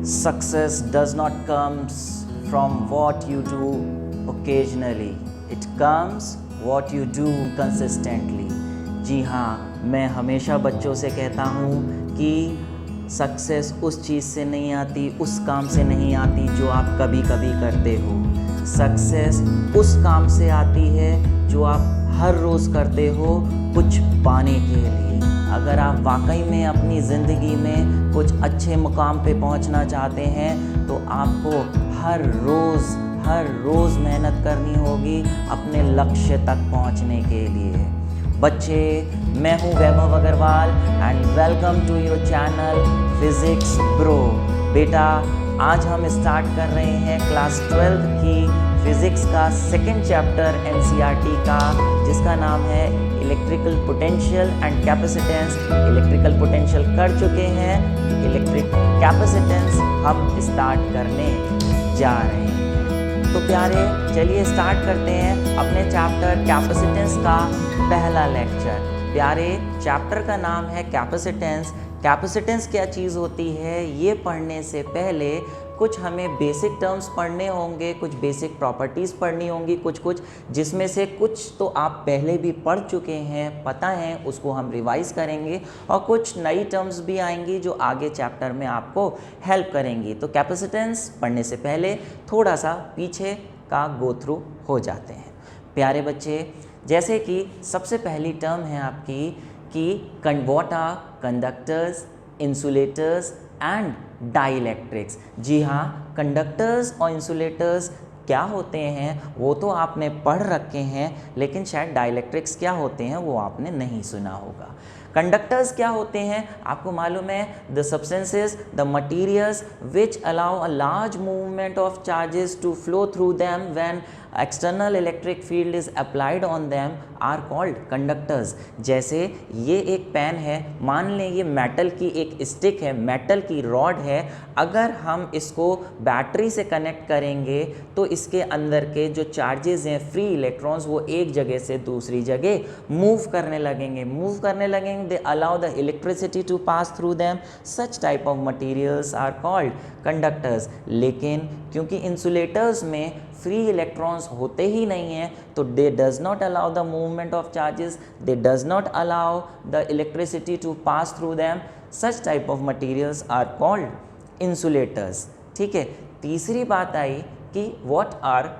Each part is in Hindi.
Success does not comes from what you do occasionally. It comes what you do consistently. जी हाँ, मैं हमेशा बच्चों से कहता हूँ कि सक्सेस उस चीज़ से नहीं आती, उस काम से नहीं आती जो आप कभी कभी करते हो। सक्सेस उस काम से आती है जो आप हर रोज़ करते हो कुछ पाने के लिए। अगर आप वाकई में अपनी ज़िंदगी में कुछ अच्छे मुकाम पे पहुंचना चाहते हैं तो आपको हर रोज़ मेहनत करनी होगी अपने लक्ष्य तक पहुंचने के लिए। बच्चे, मैं हूं Vaibhav Agrawal and welcome to your channel physics bro. बेटा, आज हम स्टार्ट कर रहे हैं क्लास 12 की फिज़िक्स का सेकेंड चैप्टर एनसीईआरटी का, जिसका नाम है electrical potential and capacitance. Electrical potential कर चुके हैं, इलेक्ट्रिक कैपेसिटेंस हम स्टार्ट करने जा रहे हैं। तो प्यारे, चलिए स्टार्ट करते हैं अपने चैप्टर कैपेसिटेंस का पहला लेक्चर। प्यारे, चैप्टर का नाम है कैपेसिटेंस। कैपेसिटेंस क्या चीज़ होती है, ये पढ़ने से पहले कुछ हमें बेसिक टर्म्स पढ़ने होंगे, कुछ बेसिक प्रॉपर्टीज़ पढ़नी होंगी, कुछ जिसमें से कुछ तो आप पहले भी पढ़ चुके हैं, पता है, उसको हम रिवाइज करेंगे, और कुछ नई टर्म्स भी आएंगी जो आगे चैप्टर में आपको हेल्प करेंगी। तो कैपेसिटेंस पढ़ने से पहले थोड़ा सा पीछे का गो थ्रू हो जाते हैं। प्यारे बच्चे, जैसे कि सबसे पहली टर्म है आपकी कि what are conductors, insulators and dielectrics. जी हाँ, कंडक्टर्स और इंसुलेटर्स क्या होते हैं वो तो आपने पढ़ रखे हैं, लेकिन शायद डाइइलेक्ट्रिक्स क्या होते हैं वो आपने नहीं सुना होगा। कंडक्टर्स क्या होते हैं आपको मालूम है? The substances, the materials which allow a large movement of charges to flow through them when external electric field is applied on them are called conductors. जैसे ये एक पेन है, मान लें ये मेटल की एक स्टिक है, मेटल की रॉड है, अगर हम इसको बैटरी से कनेक्ट करेंगे तो इसके अंदर के जो चार्जेस हैं, फ्री इलेक्ट्रॉन्स, वो एक जगह से दूसरी जगह मूव करने लगेंगे। They allow the electricity to pass through them. Such type of materials are called conductors. लेकिन क्योंकि इंसुलेटर्स में फ्री इलेक्ट्रॉन्स होते ही नहीं हैं, तो they does not allow the movement of charges, they does not allow the electricity to pass through them. Such type of materials are called insulators. ठीक है, तीसरी बात आई कि व्हाट आर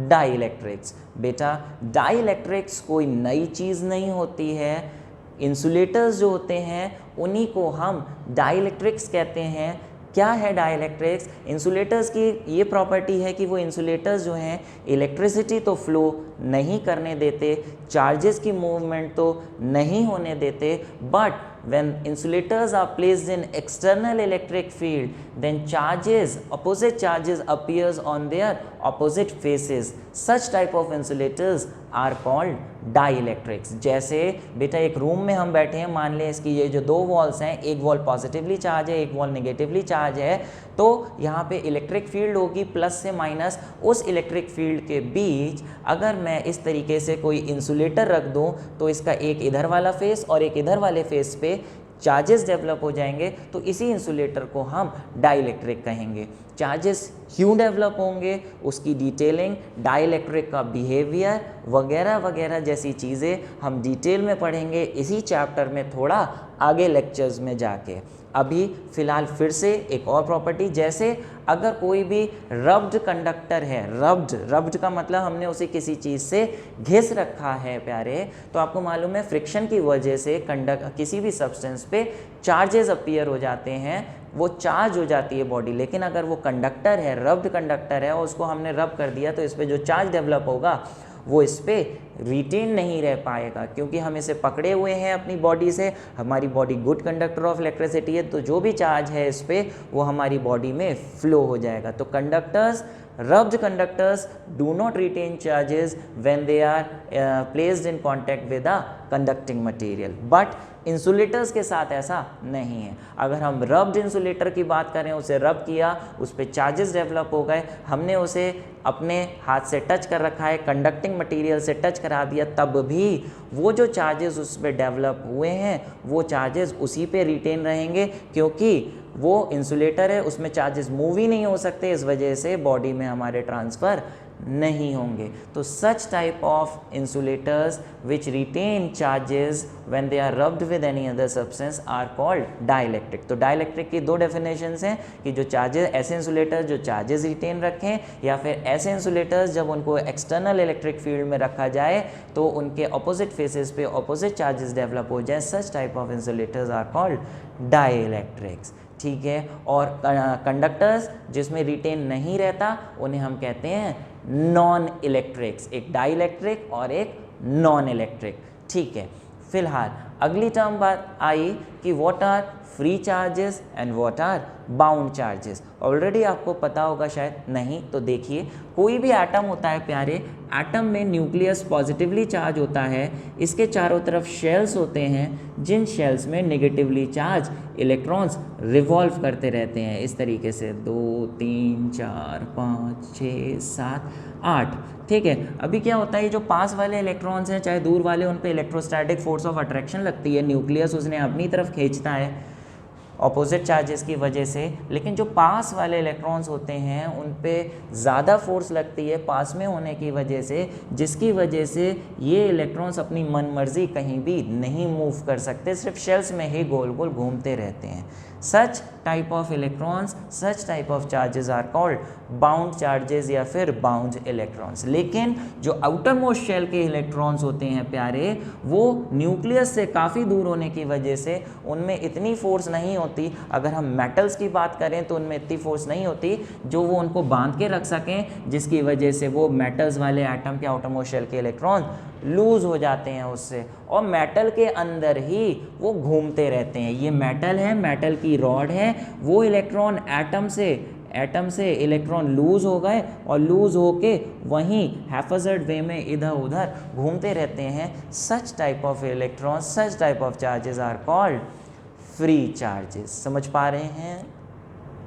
डाइइलेक्ट्रिक्स। बेटा, डाइइलेक्ट्रिक्स कोई नई चीज़ नहीं होती है। इंसुलेटर्स जो होते हैं उन्हीं को हम डाइइलेक्ट्रिक्स कहते हैं। क्या है डाइइलेक्ट्रिक्स? इंसुलेटर्स की ये प्रॉपर्टी है कि वो इंसुलेटर्स जो हैं इलेक्ट्रिसिटी तो फ्लो नहीं करने देते, चार्जेस की मूवमेंट तो नहीं होने देते, but when insulators are placed in external electric field, then opposite charges appears on their opposite faces. Such type of insulators are called डाइइलेक्ट्रिक्स। जैसे बेटा, एक रूम में हम बैठे हैं, मान लें इसकी ये जो दो वॉल्स हैं, एक वॉल पॉजिटिवली चार्ज है, एक वॉल नेगेटिवली चार्ज है, तो यहाँ पे इलेक्ट्रिक फील्ड होगी प्लस से माइनस। उस इलेक्ट्रिक फील्ड के बीच अगर मैं इस तरीके से कोई इंसुलेटर रख दूँ तो इसका एक इधर वाला फेस और एक इधर वाले फेस पे चार्जेस डेवलप हो जाएंगे, तो इसी इंसुलेटर को हम डाइइलेक्ट्रिक कहेंगे। चार्जेस क्यों डेवलप होंगे, उसकी डिटेलिंग, डाइइलेक्ट्रिक का बिहेवियर वगैरह वगैरह जैसी चीज़ें हम डिटेल में पढ़ेंगे इसी चैप्टर में थोड़ा आगे लेक्चर्स में जाके। अभी फ़िलहाल फिर से एक और प्रॉपर्टी, जैसे अगर कोई भी रब्ड कंडक्टर है, रब्ड का मतलब हमने उसे किसी चीज़ से घिस रखा है प्यारे, तो आपको मालूम है फ्रिक्शन की वजह से किसी भी सब्सटेंस पे चार्जेस अपीयर हो जाते हैं, वो चार्ज हो जाती है बॉडी। लेकिन अगर वो कंडक्टर है, रब्ड कंडक्टर है, और उसको हमने रब कर दिया तो इस पर जो चार्ज डेवलप होगा वो इस पर रिटेन नहीं रह पाएगा, क्योंकि हम इसे पकड़े हुए हैं अपनी बॉडी से। हमारी body good conductor of electricity है, तो जो भी चार्ज है इस पर वो हमारी बॉडी में फ्लो हो जाएगा। तो conductors, rubbed conductors do not retain charges when they are placed in contact with a conducting material, but insulators के साथ ऐसा नहीं है। अगर हम रब्ड इंसुलेटर की बात करें, उसे रब किया, उस पर चार्जेस डेवलप हो गए, हमने उसे अपने हाथ से टच कर रखा है, कंडक्टिंग मटेरियल से टच करा दिया, तब भी वो जो चार्जेस उस पर डेवलप हुए हैं वो चार्जेस उसी पे रिटेन रहेंगे, क्योंकि वो इंसुलेटर है, उसमें चार्जेस मूव ही नहीं हो सकते, इस वजह से बॉडी में हमारे ट्रांसफ़र नहीं होंगे। तो such type of insulators which retain charges when they are rubbed with any other substance are called dielectric. तो डाइलेक्ट्रिक की दो डेफिनेशंस हैं कि जो चार्जेस, ऐसे इंसुलेटर जो चार्जेस रिटेन रखें, या फिर ऐसे इंसुलेटर्स जब उनको एक्सटर्नल इलेक्ट्रिक फील्ड में रखा जाए तो उनके ऑपोजिट फेसेस पे ऑपोजिट चार्जेस डेवलप हो जाए। Such type of insulators are called dielectrics. ठीक है, और कंडक्टर्स जिसमें रिटेन नहीं रहता उन्हें हम कहते हैं नॉन इलेक्ट्रिक्स। एक डाइलेक्ट्रिक और एक नॉन इलेक्ट्रिक। ठीक है, फिलहाल अगली टर्म बात आई कि what are free charges and what are bound charges. Already आपको पता होगा शायद, नहीं तो देखिए, कोई भी एटम होता है प्यारे, एटम में न्यूक्लियस पॉजिटिवली चार्ज होता है, इसके चारों तरफ शेल्स होते हैं जिन शेल्स में नेगेटिवली चार्ज इलेक्ट्रॉन्स रिवॉल्व करते रहते हैं इस तरीके से 2 3 4 5 6 7 8। ठीक है, अभी क्या होता है, जो पास वाले इलेक्ट्रॉन्स हैं चाहे दूर वाले, उन पे इलेक्ट्रोस्टैटिक फोर्स ऑफ अट्रैक्शन लगती है, न्यूक्लियस उसने अपनी तरफ खींचता है ऑपोजिट चार्जेस की वजह से। लेकिन जो पास वाले इलेक्ट्रॉन्स होते हैं उन पे ज़्यादा फोर्स लगती है पास में होने की वजह से, जिसकी वजह से ये इलेक्ट्रॉन्स अपनी मनमर्जी कहीं भी नहीं मूव कर सकते, सिर्फ शेल्स में ही गोल गोल घूमते रहते हैं। Such type of electrons, such type of charges are called bound charges या फिर बाउंड इलेक्ट्रॉन्स। लेकिन जो आउटर मोस्ट शेल के इलेक्ट्रॉन्स होते हैं प्यारे, वो न्यूक्लियस से काफ़ी दूर होने की वजह से उनमें इतनी फोर्स नहीं होती। अगर हम मेटल्स की बात करें तो उनमें इतनी फोर्स नहीं होती जो वो उनको बांध के रख सकें, जिसकी वजह से वो मेटल्स वाले एटम के आउटर मोस्ट शेल के इलेक्ट्रॉन लूज़ हो जाते हैं उससे, और मेटल के अंदर ही वो घूमते रहते हैं। ये मेटल है, मेटल की रॉड है, वो इलेक्ट्रॉन एटम से इलेक्ट्रॉन लूज़ हो गए और लूज़ होके वहीं हैफेज़र्ड वे में इधर उधर घूमते रहते हैं। Such type of electrons, such type of charges are called free charges. समझ पा रहे हैं?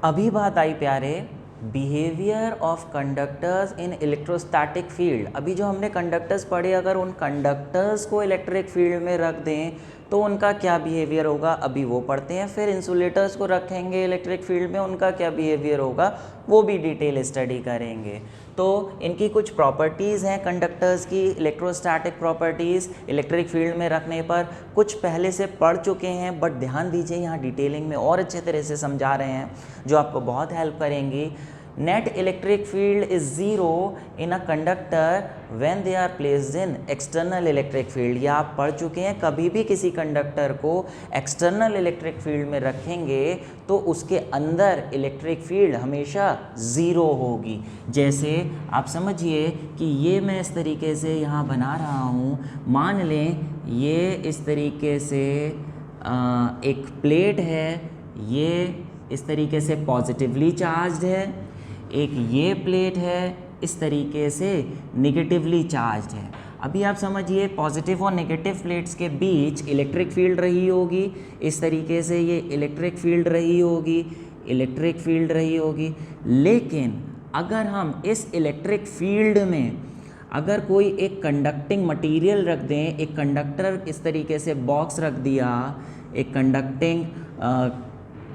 अभी बात आई प्यारे behaviour of conductors in electrostatic field. अभी जो हमने कंडक्टर्स पढ़े, अगर उन कंडक्टर्स को इलेक्ट्रिक फील्ड में रख दें तो उनका क्या बिहेवियर होगा, अभी वो पढ़ते हैं। फिर इंसुलेटर्स को रखेंगे इलेक्ट्रिक फील्ड में, उनका क्या बिहेवियर होगा वो भी डिटेल स्टडी करेंगे। तो इनकी कुछ प्रॉपर्टीज़ हैं कंडक्टर्स की, इलेक्ट्रोस्टैटिक प्रॉपर्टीज़ इलेक्ट्रिक फील्ड में रखने पर कुछ पहले से पढ़ चुके हैं, बट ध्यान दीजिए यहाँ डिटेलिंग में और अच्छे तरह से समझा रहे हैं जो आपको बहुत हेल्प करेंगी। Net electric field is zero in a conductor when they are placed in external electric field. या आप पढ़ चुके हैं, कभी भी किसी कंडक्टर को एक्सटर्नल इलेक्ट्रिक फील्ड में रखेंगे तो उसके अंदर इलेक्ट्रिक फील्ड हमेशा ज़ीरो होगी। जैसे आप समझिए कि ये मैं इस तरीके से यहाँ बना रहा हूँ, मान लें ये इस तरीके से एक प्लेट है, ये इस तरीके से पॉजिटिवली चार्ज्ड है, एक ये प्लेट है इस तरीके से नेगेटिवली चार्ज्ड है। अभी आप समझिए पॉजिटिव और नेगेटिव प्लेट्स के बीच इलेक्ट्रिक फील्ड रही होगी, इस तरीके से ये इलेक्ट्रिक फील्ड रही होगी, इलेक्ट्रिक फील्ड रही होगी। लेकिन अगर हम इस इलेक्ट्रिक फील्ड में अगर कोई एक कंडक्टिंग मटेरियल रख दें, एक कंडक्टर इस तरीके से बॉक्स रख दिया, एक कंडक्टिंग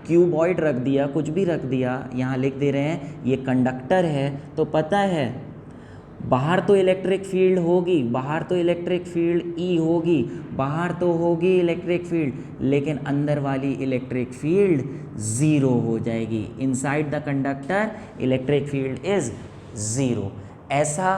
क्यूबॉइड रख दिया, कुछ भी रख दिया, यहाँ लिख दे रहे हैं ये कंडक्टर है, तो पता है बाहर तो इलेक्ट्रिक फील्ड होगी, बाहर तो इलेक्ट्रिक फील्ड ई होगी, बाहर तो होगी इलेक्ट्रिक फील्ड, लेकिन अंदर वाली इलेक्ट्रिक फील्ड ज़ीरो हो जाएगी। Inside the conductor electric field is zero. ऐसा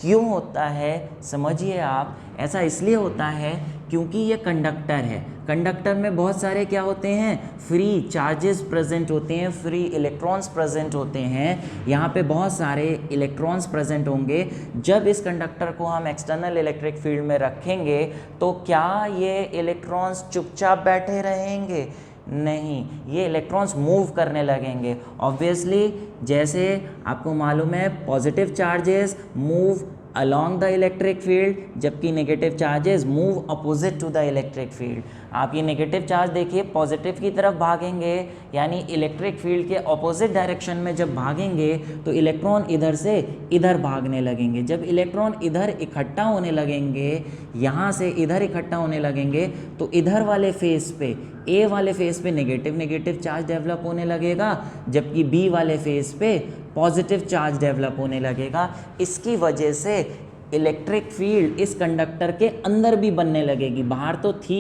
क्यों होता है समझिए आप, ऐसा इसलिए होता है क्योंकि ये कंडक्टर है, कंडक्टर में बहुत सारे क्या होते हैं, फ्री चार्जेस प्रेजेंट होते हैं, फ्री इलेक्ट्रॉन्स प्रेजेंट होते हैं। यहाँ पे बहुत सारे इलेक्ट्रॉन्स प्रेजेंट होंगे। जब इस कंडक्टर को हम एक्सटर्नल इलेक्ट्रिक फील्ड में रखेंगे तो क्या ये इलेक्ट्रॉन्स चुपचाप बैठे रहेंगे? नहीं, ये इलेक्ट्रॉन्स मूव करने लगेंगे। ऑब्वियसली जैसे आपको मालूम है positive charges move along the electric field, जबकि negative charges move opposite to the electric field. आप ये नेगेटिव चार्ज देखिए पॉजिटिव की तरफ भागेंगे, यानी इलेक्ट्रिक फील्ड के ऑपोजिट डायरेक्शन में जब भागेंगे तो इलेक्ट्रॉन इधर से इधर भागने लगेंगे। जब इलेक्ट्रॉन इधर इकट्ठा होने लगेंगे, यहाँ से इधर इकट्ठा होने लगेंगे, तो इधर वाले फेस पे, ए वाले फेस पे नेगेटिव चार्ज डेवलप होने लगेगा, जबकि बी वाले फेस पे पॉजिटिव चार्ज डेवलप होने लगेगा। इसकी वजह से इलेक्ट्रिक फील्ड इस कंडक्टर के अंदर भी बनने लगेगी। बाहर तो थी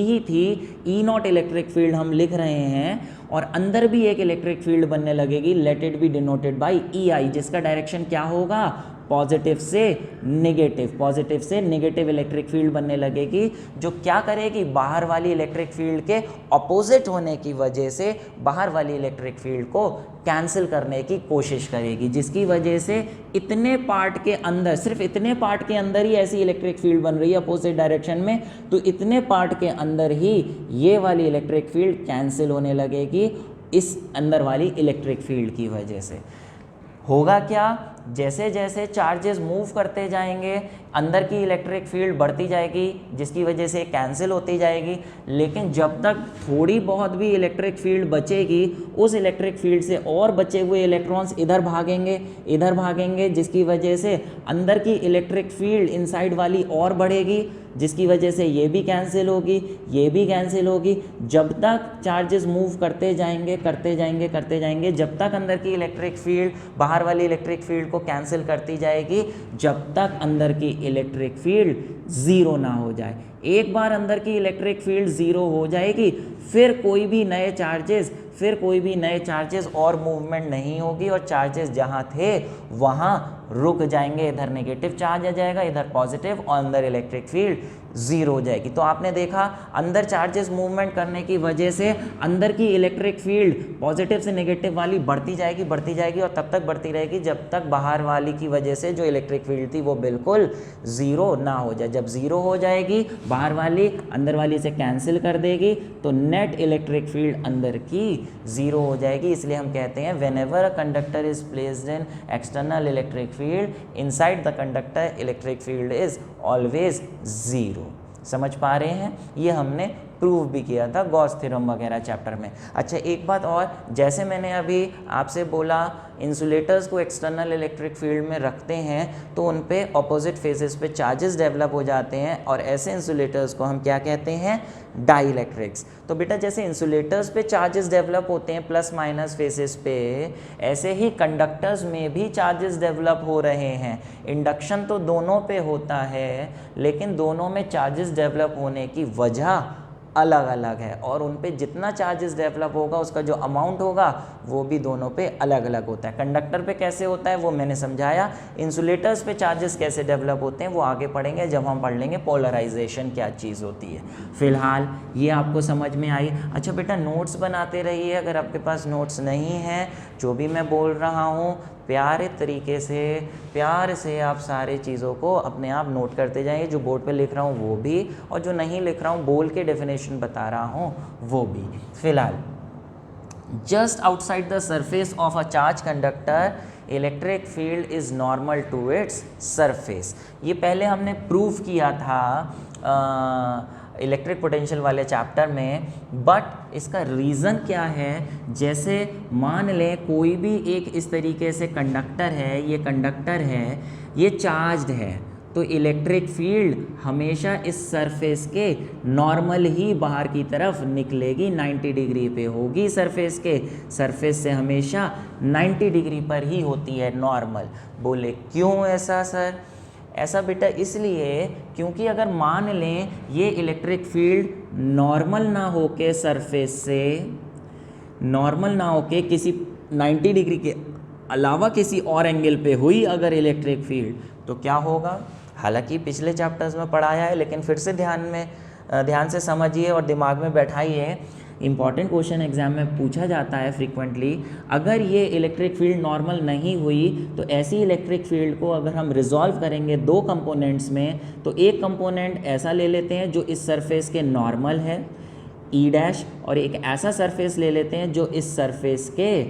ई नॉट इलेक्ट्रिक फील्ड हम लिख रहे हैं, और अंदर भी एक इलेक्ट्रिक फील्ड बनने लगेगी, let it be denoted by E I, जिसका डायरेक्शन क्या होगा, पॉजिटिव से नेगेटिव इलेक्ट्रिक फील्ड बनने लगेगी, जो क्या करेगी, बाहर वाली इलेक्ट्रिक फील्ड के ऑपोजिट होने की वजह से बाहर वाली इलेक्ट्रिक फील्ड को कैंसिल करने की कोशिश करेगी, जिसकी वजह से इतने पार्ट के अंदर, सिर्फ इतने पार्ट के अंदर ही ऐसी इलेक्ट्रिक फील्ड बन रही है अपोजिट डायरेक्शन में, तो इतने पार्ट के अंदर ही ये वाली इलेक्ट्रिक फील्ड कैंसिल होने लगेगी इस अंदर वाली इलेक्ट्रिक फील्ड की वजह से। होगा क्या, जैसे जैसे चार्जेस मूव करते जाएंगे अंदर की इलेक्ट्रिक फील्ड बढ़ती जाएगी, जिसकी वजह से कैंसिल होती जाएगी, लेकिन जब तक थोड़ी बहुत भी इलेक्ट्रिक फील्ड बचेगी, उस इलेक्ट्रिक फील्ड से और बचे हुए इलेक्ट्रॉन्स इधर भागेंगे, जिसकी वजह से अंदर की इलेक्ट्रिक फील्ड इनसाइड वाली और बढ़ेगी, जिसकी वजह से ये भी कैंसिल होगी, जब तक चार्जेस मूव करते जाएंगे, जब तक अंदर की इलेक्ट्रिक फील्ड बाहर वाली इलेक्ट्रिक फील्ड को कैंसिल करती जाएगी, जब तक अंदर की इलेक्ट्रिक फील्ड ज़ीरो ना हो जाए। एक बार अंदर की इलेक्ट्रिक फील्ड ज़ीरो हो जाएगी, फिर कोई भी नए चार्जेस और मूवमेंट नहीं होगी, और चार्जेस जहाँ थे वहाँ रुक जाएंगे। इधर नेगेटिव चार्ज आ जाएगा, इधर पॉजिटिव, और अंदर इलेक्ट्रिक फील्ड ज़ीरो हो जाएगी। तो आपने देखा अंदर चार्जेस मूवमेंट करने की वजह से अंदर की इलेक्ट्रिक फील्ड पॉजिटिव से नेगेटिव वाली बढ़ती जाएगी, और तब तक बढ़ती रहेगी जब तक बाहर वाली की वजह से जो इलेक्ट्रिक फील्ड थी वो बिल्कुल ज़ीरो ना हो जाए। जब ज़ीरो हो जाएगी, बाहर वाली अंदर वाली से कैंसिल कर देगी, तो नेट इलेक्ट्रिक फील्ड अंदर की ज़ीरो हो जाएगी। इसलिए हम कहते हैं when ever a conductor is placed in external electric field, inside the conductor electric field is always zero. समझ पा रहे हैं, ये हमने प्रूव भी किया था गॉस थ्योरम वगैरह चैप्टर में। अच्छा, एक बात और, जैसे मैंने अभी आपसे बोला इंसुलेटर्स को एक्सटर्नल इलेक्ट्रिक फील्ड में रखते हैं तो उन पे ऑपोजिट फेजेस पे चार्जेस डेवलप हो जाते हैं, और ऐसे इंसुलेटर्स को हम क्या कहते हैं, डाइइलेक्ट्रिक्स। तो बेटा जैसे इंसुलेटर्स पे चार्जेस डेवलप होते हैं प्लस माइनस फेसेस पे, ऐसे ही कंडक्टर्स में भी चार्जेस डेवलप हो रहे हैं। इंडक्शन तो दोनों पे होता है, लेकिन दोनों में चार्जेस डेवलप होने की वजह अलग अलग है, और उन पे जितना चार्जेस डेवलप होगा उसका जो अमाउंट होगा वो भी दोनों पे अलग अलग होता है। कंडक्टर पे कैसे होता है वो मैंने समझाया, इंसुलेटर्स पे चार्जेस कैसे डेवलप होते हैं वो आगे पढ़ेंगे जब हम पढ़ लेंगे पोलराइजेशन क्या चीज़ होती है। फिलहाल ये आपको समझ में आई। अच्छा बेटा, नोट्स बनाते रहिए। अगर आपके पास नोट्स नहीं हैं, जो भी मैं बोल रहा हूँ प्यारे तरीके से, प्यार से आप सारी चीज़ों को अपने आप नोट करते जाइए। जो बोर्ड पे लिख रहा हूँ वो भी, और जो नहीं लिख रहा हूँ बोल के डेफिनेशन बता रहा हूँ वो भी। फिलहाल, just outside the surface of a charge conductor electric field is normal to its surface. ये पहले हमने प्रूव किया था इलेक्ट्रिक पोटेंशियल वाले चैप्टर में, बट इसका रीज़न क्या है, जैसे मान लें कोई भी एक इस तरीके से कंडक्टर है, ये कंडक्टर है, ये चार्ज्ड है, तो इलेक्ट्रिक फील्ड हमेशा इस सरफेस के नॉर्मल ही बाहर की तरफ निकलेगी, 90 डिग्री पे होगी सरफेस के, सरफेस से हमेशा 90 डिग्री पर ही होती है नॉर्मल। बोले क्यों ऐसा सर? ऐसा बेटा इसलिए क्योंकि अगर मान लें ये इलेक्ट्रिक फील्ड नॉर्मल ना होके सरफेस से, नॉर्मल ना होके किसी 90 डिग्री के अलावा किसी और एंगल पे हुई अगर इलेक्ट्रिक फील्ड, तो क्या होगा? हालांकि पिछले चैप्टर्स में पढ़ाया है, लेकिन फिर से ध्यान से समझिए और दिमाग में बैठाइए। इंपॉर्टेंट क्वेश्चन एग्जाम में पूछा जाता है फ्रीक्वेंटली, अगर ये इलेक्ट्रिक फील्ड नॉर्मल नहीं हुई तो ऐसी इलेक्ट्रिक फील्ड को अगर हम रिजॉल्व करेंगे दो कंपोनेंट्स में, तो एक कंपोनेंट ऐसा ले लेते हैं जो इस सरफेस के नॉर्मल है ई डैश, और एक ऐसा सरफेस ले लेते हैं जो इस सरफेस के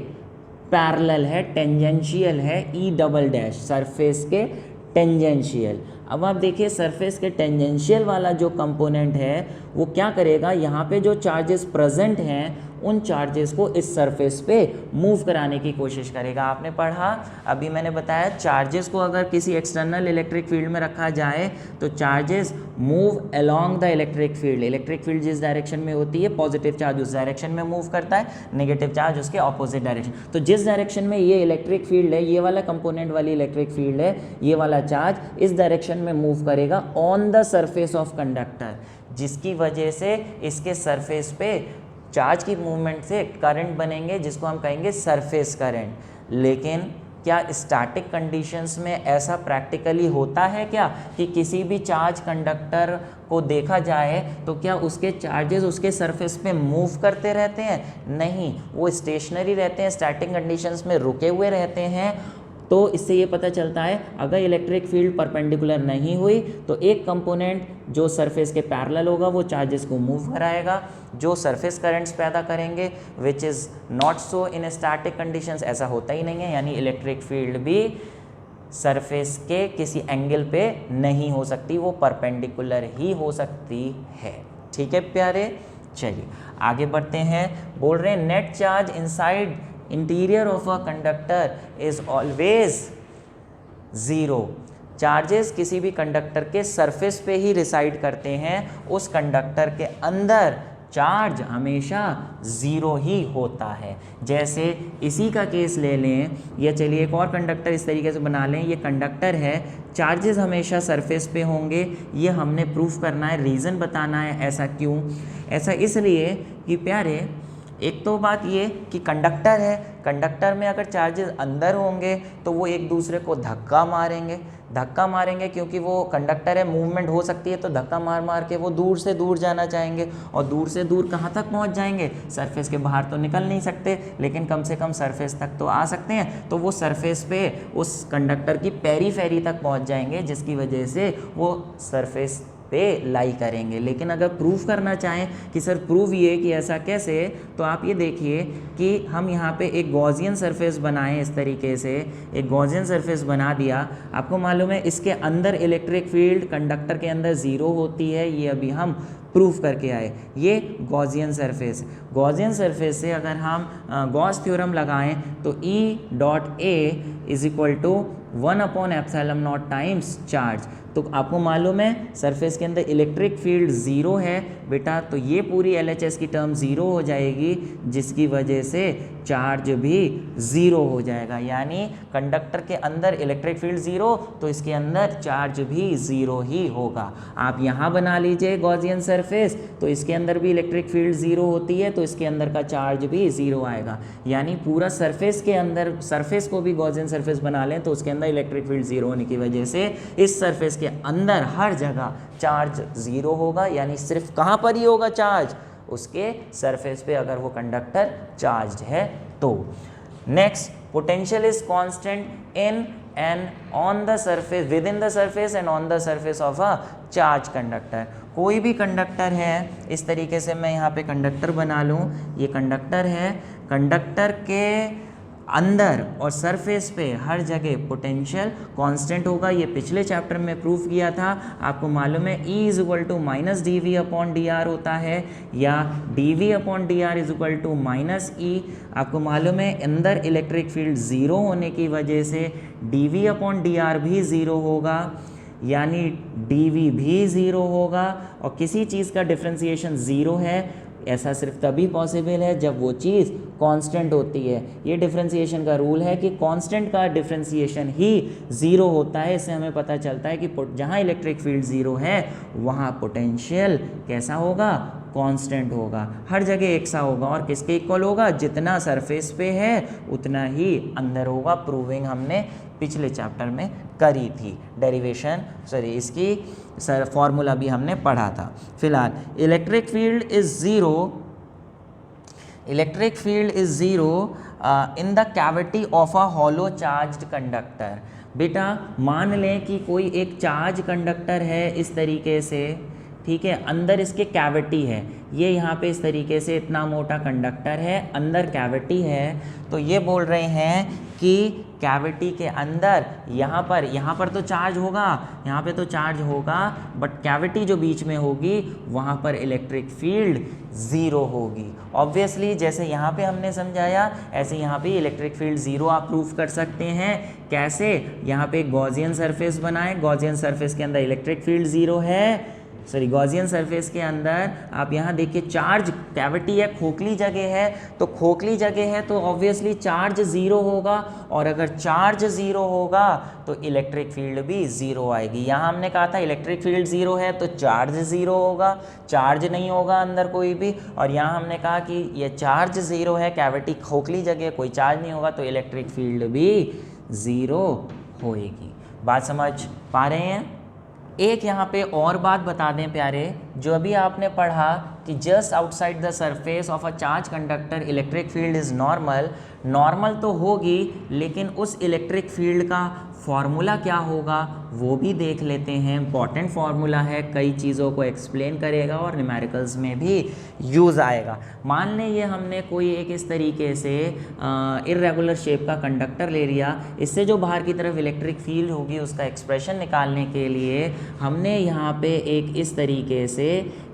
पैरेलल है, टेंजेंशियल है, ई डबल डैश, सरफेस के टेंजेंशियल। अब आप देखिए सरफेस के टेंजेंशियल वाला जो कंपोनेंट है वो क्या करेगा, यहाँ पे जो चार्जेस प्रेजेंट हैं उन चार्जेस को इस सरफेस पे मूव कराने की कोशिश करेगा। आपने पढ़ा, अभी मैंने बताया चार्जेस को अगर किसी एक्सटर्नल इलेक्ट्रिक फील्ड में रखा जाए तो charges move along the electric field. Electric field जिस डायरेक्शन में होती है पॉजिटिव चार्ज उस डायरेक्शन में मूव करता है, नेगेटिव चार्ज उसके ऑपोजिट डायरेक्शन। तो जिस डायरेक्शन में ये इलेक्ट्रिक फील्ड है, ये वाला कंपोनेंट वाली इलेक्ट्रिक फील्ड है, ये वाला चार्ज इस डायरेक्शन में मूव करेगा on the surface of conductor, जिसकी वजह से इसके सरफेस पे चार्ज की मूवमेंट से करंट बनेंगे जिसको हम कहेंगे सरफेस करंट। लेकिन क्या स्टैटिक कंडीशंस में ऐसा प्रैक्टिकली होता है क्या कि किसी भी चार्ज कंडक्टर को देखा जाए तो क्या उसके चार्जेस उसके सरफेस पे मूव करते रहते हैं? नहीं, वो स्टेशनरी रहते हैं, स्टैटिक कंडीशंस में रुके हुए रहते हैं। तो इससे ये पता चलता है अगर इलेक्ट्रिक फील्ड परपेंडिकुलर नहीं हुई तो एक कंपोनेंट जो सरफेस के पैरेलल होगा वो चार्जेस को मूव कराएगा, जो सरफेस करंट्स पैदा करेंगे which is not so in static conditions. ऐसा होता ही नहीं है, यानी इलेक्ट्रिक फील्ड भी सरफेस के किसी एंगल पे नहीं हो सकती, वो परपेंडिकुलर ही हो सकती है। ठीक है प्यारे, चलिए आगे बढ़ते हैं। बोल रहे हैं net charge inside interior of a conductor is always zero. Charges किसी भी कंडक्टर के सरफेस पे ही रिसाइड करते हैं, उस कंडक्टर के अंदर चार्ज हमेशा ज़ीरो ही होता है। जैसे इसी का केस ले लें, या चलिए एक और कंडक्टर इस तरीके से बना लें, ये कंडक्टर है, चार्जेस हमेशा सरफेस पे होंगे, ये हमने प्रूफ करना है, रीज़न बताना है ऐसा क्यों। ऐसा इसलिए कि प्यारे एक तो बात ये कि कंडक्टर है, कंडक्टर में अगर चार्जेस अंदर होंगे तो वो एक दूसरे को धक्का मारेंगे क्योंकि वो कंडक्टर है, मूवमेंट हो सकती है, तो धक्का मार मार के वो दूर से दूर जाना चाहेंगे, और दूर से दूर कहाँ तक पहुँच जाएंगे, सरफेस के बाहर तो निकल नहीं सकते लेकिन कम से कम सरफेस तक तो आ सकते हैं। तो वो सरफेस पे उस कंडक्टर की पेरीफेरी तक पहुँच जाएंगे, जिसकी वजह से वो सरफेस पे लाई करेंगे। लेकिन अगर प्रूफ करना चाहें कि सर प्रूफ ये कि ऐसा कैसे, तो आप ये देखिए कि हम यहाँ पे एक गॉसियन सरफेस बनाएं, इस तरीके से एक गॉसियन सरफेस बना दिया। आपको मालूम है इसके अंदर इलेक्ट्रिक फील्ड कंडक्टर के अंदर ज़ीरो होती है, ये अभी हम प्रूफ करके आए। ये गॉसियन सरफेस से अगर हम गॉस थ्योरम लगाएं तो E.A is equal to 1/ε0 times charge. तो आपको मालूम है सरफेस के अंदर इलेक्ट्रिक फील्ड ज़ीरो है बेटा, तो ये पूरी LHS की टर्म ज़ीरो हो जाएगी, जिसकी वजह से चार्ज भी ज़ीरो हो जाएगा। यानी कंडक्टर के अंदर इलेक्ट्रिक फील्ड ज़ीरो तो इसके अंदर चार्ज भी ज़ीरो ही होगा। आप यहाँ बना लीजिए गॉसियन सरफेस, तो इसके अंदर भी इलेक्ट्रिक फील्ड ज़ीरो होती है तो इसके अंदर का चार्ज भी ज़ीरो आएगा। यानी पूरा सरफेस के अंदर, सरफेस को भी गॉसियन सरफेस बना लें तो उसके अंदर इलेक्ट्रिक फील्ड ज़ीरो होने की वजह से इस सरफेस के अंदर हर जगह चार्ज ज़ीरो होगा। यानी सिर्फ कहाँ पर ही होगा चार्ज, उसके सरफेस पे अगर वो कंडक्टर चार्ज है तो। Next, potential is constant in and on the surface, with in the surface and on the surface of a charge conductor. कोई भी कंडक्टर है, इस तरीके से मैं यहाँ पे कंडक्टर बना लूँ, ये कंडक्टर है, कंडक्टर के अंदर और सरफेस पे हर जगह पोटेंशियल कांस्टेंट होगा। ये पिछले चैप्टर में प्रूफ किया था। आपको मालूम है E is equal to minus dV/dr होता है, या dV/dr is equal to minus E। आपको मालूम है अंदर इलेक्ट्रिक फील्ड ज़ीरो होने की वजह से dV/dr भी ज़ीरो होगा, यानी dV भी ज़ीरो होगा। और किसी चीज़ का डिफ्रेंसिएशन ज़ीरो है, ऐसा सिर्फ तभी पॉसिबल है जब वो चीज़ कांस्टेंट होती है। ये डिफरेंशिएशन का रूल है कि कांस्टेंट का डिफरेंशिएशन ही ज़ीरो होता है। इससे हमें पता चलता है कि जहाँ इलेक्ट्रिक फील्ड ज़ीरो है वहाँ पोटेंशियल कैसा होगा, कांस्टेंट होगा, हर जगह एक सा होगा। और किसके इक्वल होगा, जितना सरफेस पे है उतना ही अंदर होगा। प्रूविंग हमने पिछले चैप्टर में करी थी, डेरिवेशन इसकी फॉर्मूला भी हमने पढ़ा था। फिलहाल electric field is zero in the cavity of a hollow charged conductor. बेटा मान लें कि कोई एक चार्ज कंडक्टर है, इस तरीके से ठीक है, अंदर इसके कैविटी है, ये यहाँ पे इस तरीके से इतना मोटा कंडक्टर है, अंदर कैविटी है। तो ये बोल रहे हैं कि कैविटी के अंदर यहाँ पर तो चार्ज होगा, यहाँ पे तो चार्ज होगा, बट कैविटी जो बीच में होगी वहाँ पर इलेक्ट्रिक फील्ड ज़ीरो होगी। ऑब्वियसली जैसे यहाँ पे हमने समझाया ऐसे यहाँ पे इलेक्ट्रिक फील्ड ज़ीरो आप प्रूफ कर सकते हैं। कैसे? यहाँ पे गॉसियन सरफेस बनाए, गॉसियन सरफेस के अंदर इलेक्ट्रिक फील्ड ज़ीरो है, सॉरी गॉसियन सरफेस के अंदर आप यहाँ देखिए चार्ज, कैविटी है, खोखली जगह है, तो खोखली जगह है तो ऑब्वियसली चार्ज ज़ीरो होगा, और अगर चार्ज ज़ीरो होगा तो इलेक्ट्रिक फील्ड भी ज़ीरो आएगी। यहाँ हमने कहा था इलेक्ट्रिक फील्ड ज़ीरो है तो चार्ज ज़ीरो होगा, चार्ज नहीं होगा अंदर कोई भी, और यहाँ हमने कहा कि ये चार्ज ज़ीरो है, कैविटी खोखली जगह, कोई चार्ज नहीं होगा तो इलेक्ट्रिक फील्ड भी ज़ीरो होएगी। बात समझ पा रहे हैं? एक यहाँ पे और बात बता दें प्यारे, जो अभी आपने पढ़ा कि just outside the surface of a charge conductor electric field is normal, normal तो होगी लेकिन उस इलेक्ट्रिक फील्ड का फॉर्मूला क्या होगा वो भी देख लेते हैं। इंपॉर्टेंट फार्मूला है, कई चीज़ों को एक्सप्लेन करेगा और न्यूमेरिकल्स में भी यूज़ आएगा। मान लें ये हमने कोई एक इस तरीके से इर्रेगुलर शेप का कंडक्टर ले लिया, इससे जो बाहर की तरफ इलेक्ट्रिक फील्ड होगी उसका एक्सप्रेशन निकालने के लिए हमने यहाँ पे एक इस तरीके से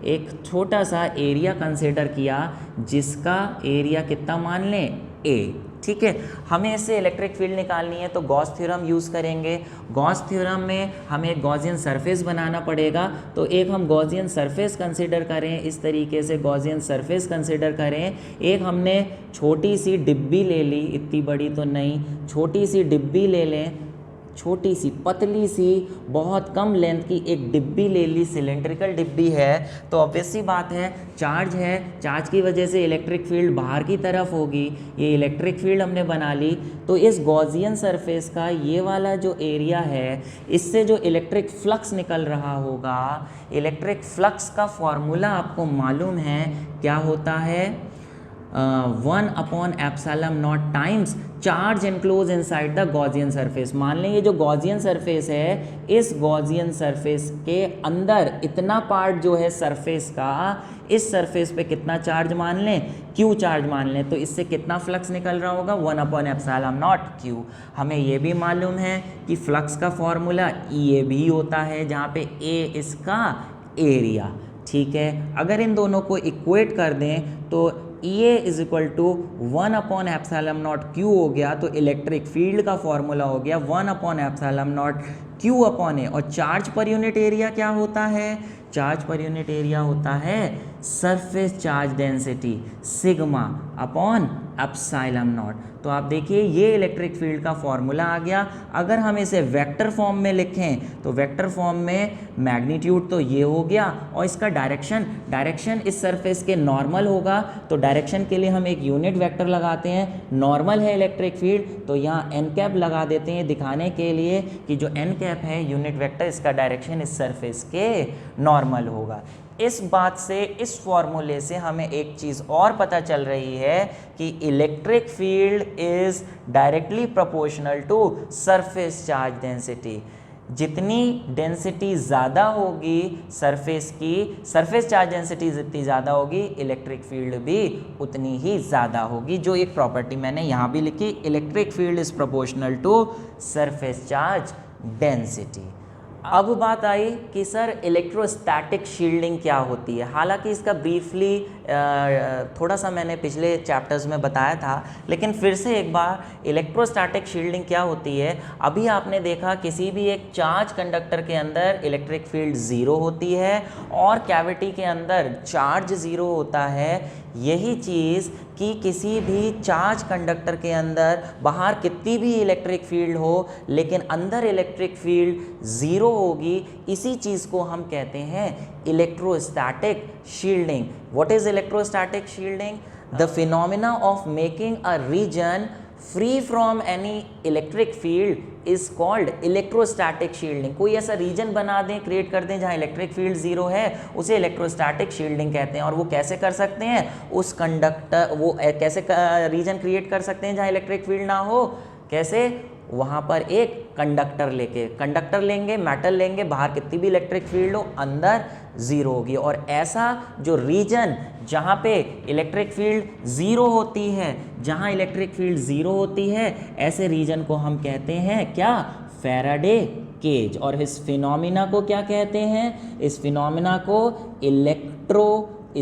एक छोटा सा एरिया कंसिडर किया, जिसका एरिया कितना मान लें ए, ठीक है। हमें इससे इलेक्ट्रिक फील्ड निकालनी है तो गॉस थ्योरम यूज़ करेंगे। गॉस थ्योरम में हमें एक गॉसियन सरफेस बनाना पड़ेगा, तो एक हम गॉसियन सरफेस कंसिडर करें, इस तरीके से गॉसियन सरफेस कंसिडर करें। एक हमने छोटी सी डिब्बी ले ली, इतनी बड़ी तो नहीं, छोटी सी डिब्बी ले लें, छोटी सी पतली सी बहुत कम लेंथ की एक डिब्बी ले ली, सिलेंड्रिकल डिब्बी है, तो ऑब्वियस सी बात है चार्ज है, चार्ज की वजह से इलेक्ट्रिक फील्ड बाहर की तरफ होगी, ये इलेक्ट्रिक फील्ड हमने बना ली। तो इस गॉसियन सरफेस का ये वाला जो एरिया है, इससे जो इलेक्ट्रिक फ्लक्स निकल रहा होगा, इलेक्ट्रिक फ्लक्स का फॉर्मूला आपको मालूम है क्या होता है, 1/ε0 times charge enclose inside the Gaussian surface. मान लें ये जो गॉसियन सरफेस है, इस गॉसियन सरफेस के अंदर इतना पार्ट जो है सरफेस का, इस सरफेस पे कितना चार्ज मान लें, Q चार्ज मान लें, तो इससे कितना फ्लक्स निकल रहा होगा, 1/ε0 Q। हमें ये भी मालूम है कि फ्लक्स का फॉर्मूला E भी होता है, जहाँ पे A इसका एरिया, ठीक है। अगर इन दोनों को इक्वेट कर दें तो E is equal to 1/ε0 Q हो गया, तो इलेक्ट्रिक फील्ड का फॉर्मूला हो गया 1/ε0 Q अपॉन ए। और चार्ज पर यूनिट एरिया क्या होता है, चार्ज पर यूनिट एरिया होता है surface charge density sigma upon ε0। तो आप देखिए ये इलेक्ट्रिक फील्ड का फॉर्मूला आ गया। अगर हम इसे वेक्टर फॉर्म में लिखें तो वेक्टर फॉर्म में मैग्नीट्यूड तो ये हो गया, और इसका डायरेक्शन इस सरफेस के नॉर्मल होगा, तो डायरेक्शन के लिए हम एक यूनिट वेक्टर लगाते हैं। नॉर्मल है इलेक्ट्रिक फील्ड तो यहाँ एन कैप लगा देते हैं दिखाने के लिए कि जो एन कैप है यूनिट वेक्टर, इसका डायरेक्शन इस सरफेस के नॉर्मल होगा। इस बात से, इस फॉर्मूले से हमें एक चीज़ और पता चल रही है कि electric field is directly proportional to surface charge density. जितनी डेंसिटी ज़्यादा होगी सरफेस की, सरफेस चार्ज डेंसिटी जितनी ज़्यादा होगी, इलेक्ट्रिक फील्ड भी उतनी ही ज़्यादा होगी। जो एक प्रॉपर्टी मैंने यहाँ भी लिखी, electric field is proportional to surface charge density. अब बात आई कि सर इलेक्ट्रोस्टैटिक शील्डिंग क्या होती है। हालांकि इसका ब्रीफली थोड़ा सा मैंने पिछले चैप्टर्स में बताया था, लेकिन फिर से एक बार इलेक्ट्रोस्टैटिक शील्डिंग क्या होती है। अभी आपने देखा किसी भी एक चार्ज कंडक्टर के अंदर इलेक्ट्रिक फील्ड ज़ीरो होती है और कैविटी के अंदर चार्ज ज़ीरो होता है। यही चीज़ कि किसी भी चार्ज कंडक्टर के अंदर बाहर कितनी भी इलेक्ट्रिक फील्ड हो लेकिन अंदर इलेक्ट्रिक फील्ड ज़ीरो होगी, इसी चीज़ को हम कहते हैं electrostatic shielding. What is electrostatic shielding? The phenomena of making a region free from any electric field is called electrostatic shielding. कोई ऐसा रीजन बना दें, क्रिएट कर दें जहाँ इलेक्ट्रिक फील्ड ज़ीरो है, उसे इलेक्ट्रोस्टैटिक शील्डिंग कहते हैं। और वो कैसे कर सकते हैं, उस कंडक्टर, वो कैसे रीजन क्रिएट कर सकते हैं जहाँ इलेक्ट्रिक फील्ड ना हो, कैसे? वहाँ पर एक कंडक्टर लेंगे, मेटल लेंगे, बाहर कितनी भी इलेक्ट्रिक फील्ड हो अंदर ज़ीरो होगी। और ऐसा जो रीजन जहाँ पे इलेक्ट्रिक फील्ड ज़ीरो होती है, जहाँ इलेक्ट्रिक फील्ड ज़ीरो होती है, ऐसे रीजन को हम कहते हैं क्या? Faraday cage. और इस फिनोमिना को क्या कहते हैं? इस फिनोमिना को इलेक्ट्रोस्टैटिक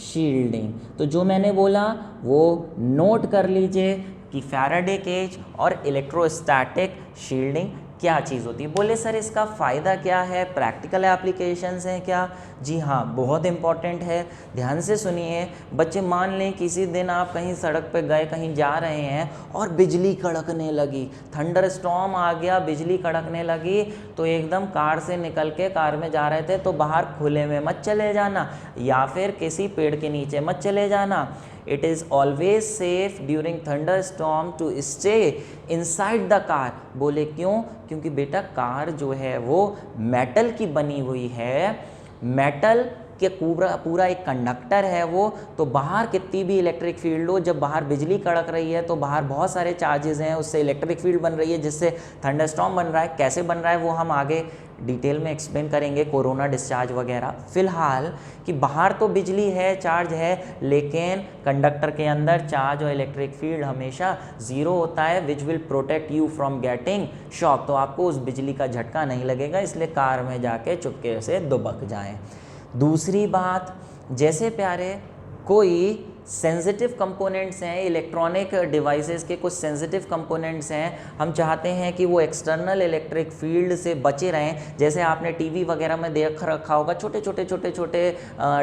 शील्डिंग। तो जो मैंने बोला वो नोट कर लीजिए कि फैराडे केज और इलेक्ट्रोस्टैटिक शील्डिंग क्या चीज़ होती है। बोले सर इसका फ़ायदा क्या है, प्रैक्टिकल एप्लीकेशंस हैं क्या? जी हाँ, बहुत इंपॉर्टेंट है, ध्यान से सुनिए बच्चे। मान लें किसी दिन आप कहीं सड़क पे गए, कहीं जा रहे हैं और बिजली कड़कने लगी, थंडर स्टॉर्म आ गया, बिजली कड़कने लगी, तो एकदम कार से निकल के कार में जा रहे थे तो बाहर खुले में मत चले जाना या फिर किसी पेड़ के नीचे मत चले जाना। It is always safe during thunderstorm to stay inside the car। बोले क्यों? क्योंकि बेटा कार जो है वो मेटल की बनी हुई है, मेटल के पूरा एक कंडक्टर है वो, तो बाहर कितनी भी इलेक्ट्रिक फील्ड हो, जब बाहर बिजली कड़क रही है तो बाहर बहुत सारे चार्जेस हैं, उससे इलेक्ट्रिक फील्ड बन रही है जिससे थंडरस्टॉर्म बन रहा है। कैसे बन रहा है वो हम आगे डिटेल में एक्सप्लेन करेंगे, कोरोना डिस्चार्ज वगैरह। फिलहाल कि बाहर तो बिजली है, चार्ज है, लेकिन कंडक्टर के अंदर चार्ज और इलेक्ट्रिक फील्ड हमेशा ज़ीरो होता है, which will protect you from getting shock. तो आपको उस बिजली का झटका नहीं लगेगा, इसलिए कार में जाके चुपके से दुबक जाएं। दूसरी बात, जैसे प्यारे कोई सेंसिटिव कंपोनेंट्स हैं, इलेक्ट्रॉनिक डिवाइसेस के कुछ सेंसिटिव कंपोनेंट्स हैं, हम चाहते हैं कि वो एक्सटर्नल इलेक्ट्रिक फील्ड से बचे रहें। जैसे आपने टीवी वगैरह में देख रखा होगा, छोटे छोटे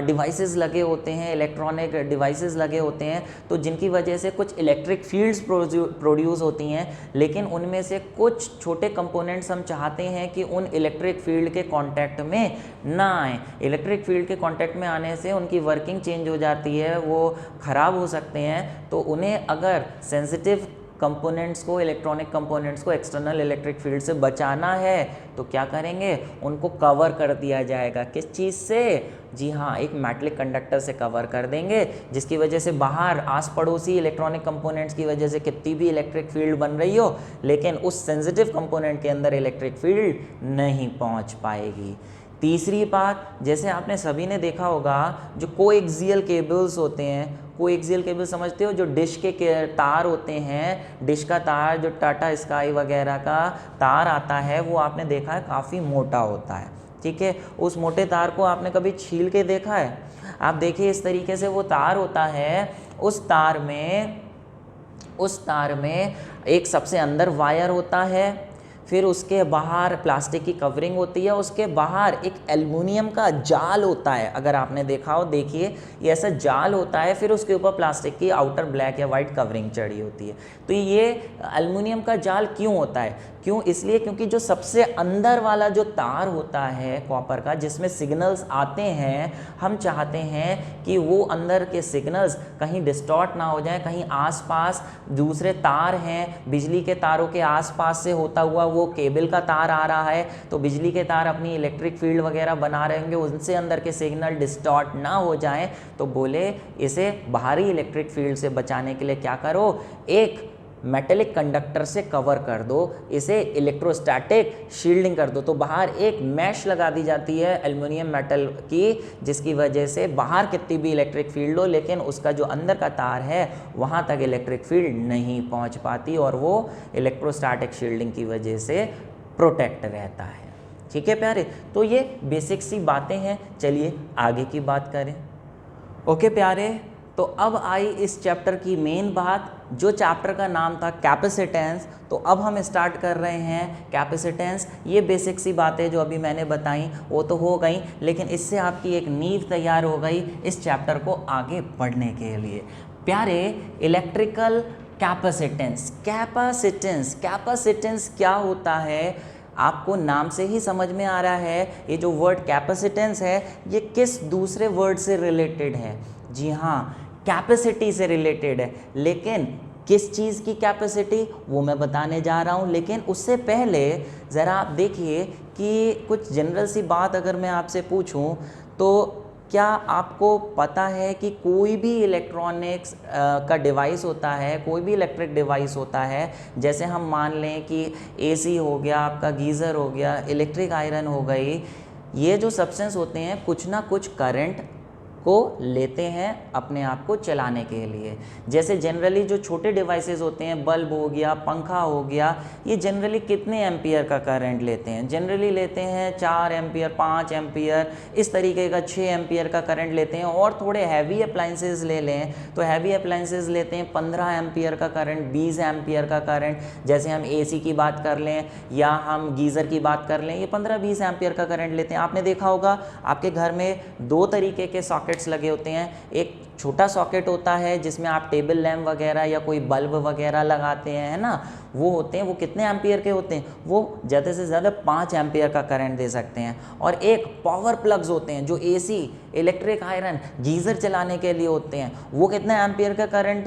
डिवाइसेस लगे होते हैं, इलेक्ट्रॉनिक डिवाइसेस लगे होते हैं, तो जिनकी वजह से कुछ इलेक्ट्रिक फील्ड्स प्रोड्यूस होती हैं, लेकिन उनमें से कुछ छोटे कंपोनेंट्स हम चाहते हैं कि उन इलेक्ट्रिक फील्ड के कॉन्टैक्ट में ना आए। इलेक्ट्रिक फील्ड के कॉन्टैक्ट में आने से उनकी वर्किंग चेंज हो जाती है, वो ख़राब हो सकते हैं। तो उन्हें अगर सेंसिटिव कंपोनेंट्स को, इलेक्ट्रॉनिक कंपोनेंट्स को एक्सटर्नल इलेक्ट्रिक फील्ड से बचाना है तो क्या करेंगे? उनको कवर कर दिया जाएगा। किस चीज़ से? जी हाँ, एक मेटलिक कंडक्टर से कवर कर देंगे, जिसकी वजह से बाहर आस पड़ोसी इलेक्ट्रॉनिक कंपोनेंट्स की वजह से कितनी भी इलेक्ट्रिक फील्ड बन रही हो, लेकिन उस सेंसिटिव कंपोनेंट के अंदर इलेक्ट्रिक फील्ड नहीं पहुँच पाएगी। तीसरी बात, जैसे आपने सभी ने देखा होगा जो कोएक्सियल केबल्स होते हैं, कोएक्सियल केबल समझते हो, जो डिश के तार होते हैं, डिश का तार जो टाटा स्काई वगैरह का तार आता है वो आपने देखा है काफ़ी मोटा होता है, ठीक है। उस मोटे तार को आपने कभी छील के देखा है? आप देखिए इस तरीके से वो तार होता है, उस तार में एक सबसे अंदर वायर होता है, फिर उसके बाहर प्लास्टिक की कवरिंग होती है, उसके बाहर एक एल्युमिनियम का जाल होता है। अगर आपने देखा हो, देखिए ये ऐसा जाल होता है, फिर उसके ऊपर प्लास्टिक की आउटर ब्लैक या वाइट कवरिंग चढ़ी होती है। तो ये एल्युमिनियम का जाल क्यों होता है? क्यों? इसलिए क्योंकि जो सबसे अंदर वाला जो तार होता है कॉपर का, जिसमें सिग्नल्स आते हैं, हम चाहते हैं कि वो अंदर के सिग्नल्स कहीं डिस्टॉर्ट ना हो जाए, कहीं आसपास दूसरे तार हैं, बिजली के तारों के आसपास से होता हुआ वो केबल का तार आ रहा है, तो बिजली के तार अपनी इलेक्ट्रिक फील्ड वगैरह बना रहे होंगे, उनसे अंदर के सिग्नल डिस्टॉर्ट ना हो जाएं। तो बोले इसे बाहरी इलेक्ट्रिक फील्ड से बचाने के लिए क्या करो? एक मेटेलिक कंडक्टर से कवर कर दो, इसे इलेक्ट्रोस्टैटिक शील्डिंग कर दो। तो बाहर एक मैश लगा दी जाती है एल्युमिनियम मेटल की, जिसकी वजह से बाहर कितनी भी इलेक्ट्रिक फील्ड हो, लेकिन उसका जो अंदर का तार है वहाँ तक इलेक्ट्रिक फील्ड नहीं पहुँच पाती, और वो इलेक्ट्रोस्टैटिक शील्डिंग की वजह से प्रोटेक्ट रहता है। ठीक है प्यारे, तो ये बेसिक सी बातें हैं। चलिए आगे की बात करें। ओके प्यारे, तो अब आई इस चैप्टर की मेन बात, जो चैप्टर का नाम था कैपेसिटेंस। तो अब हम स्टार्ट कर रहे हैं कैपेसिटेंस। ये बेसिक सी बातें जो अभी मैंने बताई वो तो हो गई, लेकिन इससे आपकी एक नींव तैयार हो गई इस चैप्टर को आगे बढ़ने के लिए। प्यारे, इलेक्ट्रिकल कैपेसिटेंस, कैपेसिटेंस क्या होता है? आपको नाम से ही समझ में आ रहा है, ये जो वर्ड कैपेसिटेंस है ये किस दूसरे वर्ड से रिलेटेड है? जी हाँ, कैपेसिटी से रिलेटेड है। लेकिन किस चीज़ की कैपेसिटी वो मैं बताने जा रहा हूँ। लेकिन उससे पहले ज़रा आप देखिए कि कुछ जनरल सी बात अगर मैं आपसे पूछूँ तो क्या आपको पता है कि कोई भी इलेक्ट्रॉनिक्स का डिवाइस होता है, कोई भी इलेक्ट्रिक डिवाइस होता है, जैसे हम मान लें कि एसी हो गया, आपका गीज़र हो गया, इलेक्ट्रिक आयरन हो गई, ये जो सब्सटेंस होते हैं कुछ ना कुछ करंट को लेते हैं अपने आप को चलाने के लिए। जैसे जनरली जो छोटे डिवाइसेस होते हैं, बल्ब हो गया, पंखा हो गया, ये जनरली कितने एम्पियर का करंट लेते हैं? जनरली लेते हैं 4 एम्पियर, 5 एम्पियर, इस तरीके का 6 एम्पियर का करंट लेते हैं। और थोड़े हैवी अप्लाइंसेस ले लें तो हैवी अप्लाइंसेस लेते हैं 15 एम्पियर का करंट, 20 एम्पियर का करंट। जैसे हम एसी की बात कर लें या हम गीज़र की बात कर लें, ये 15-20 एम्पियर का करंट लेते हैं। आपने देखा होगा आपके घर में 2 तरीके के सॉकेट लगे होते हैं। एक छोटा सॉकेट होता है जिसमें आप टेबल लैम्प वगैरह या कोई बल्ब वगैरह लगाते हैं, है ना, वो होते हैं, वो कितने एम्पियर के होते हैं? वो ज़्यादा से ज़्यादा 5 एम्पियर का करंट दे सकते हैं। और एक पावर प्लग्स होते हैं जो एसी, इलेक्ट्रिक आयरन, गीज़र चलाने के लिए होते हैं, वो कितने एम्पियर का करंट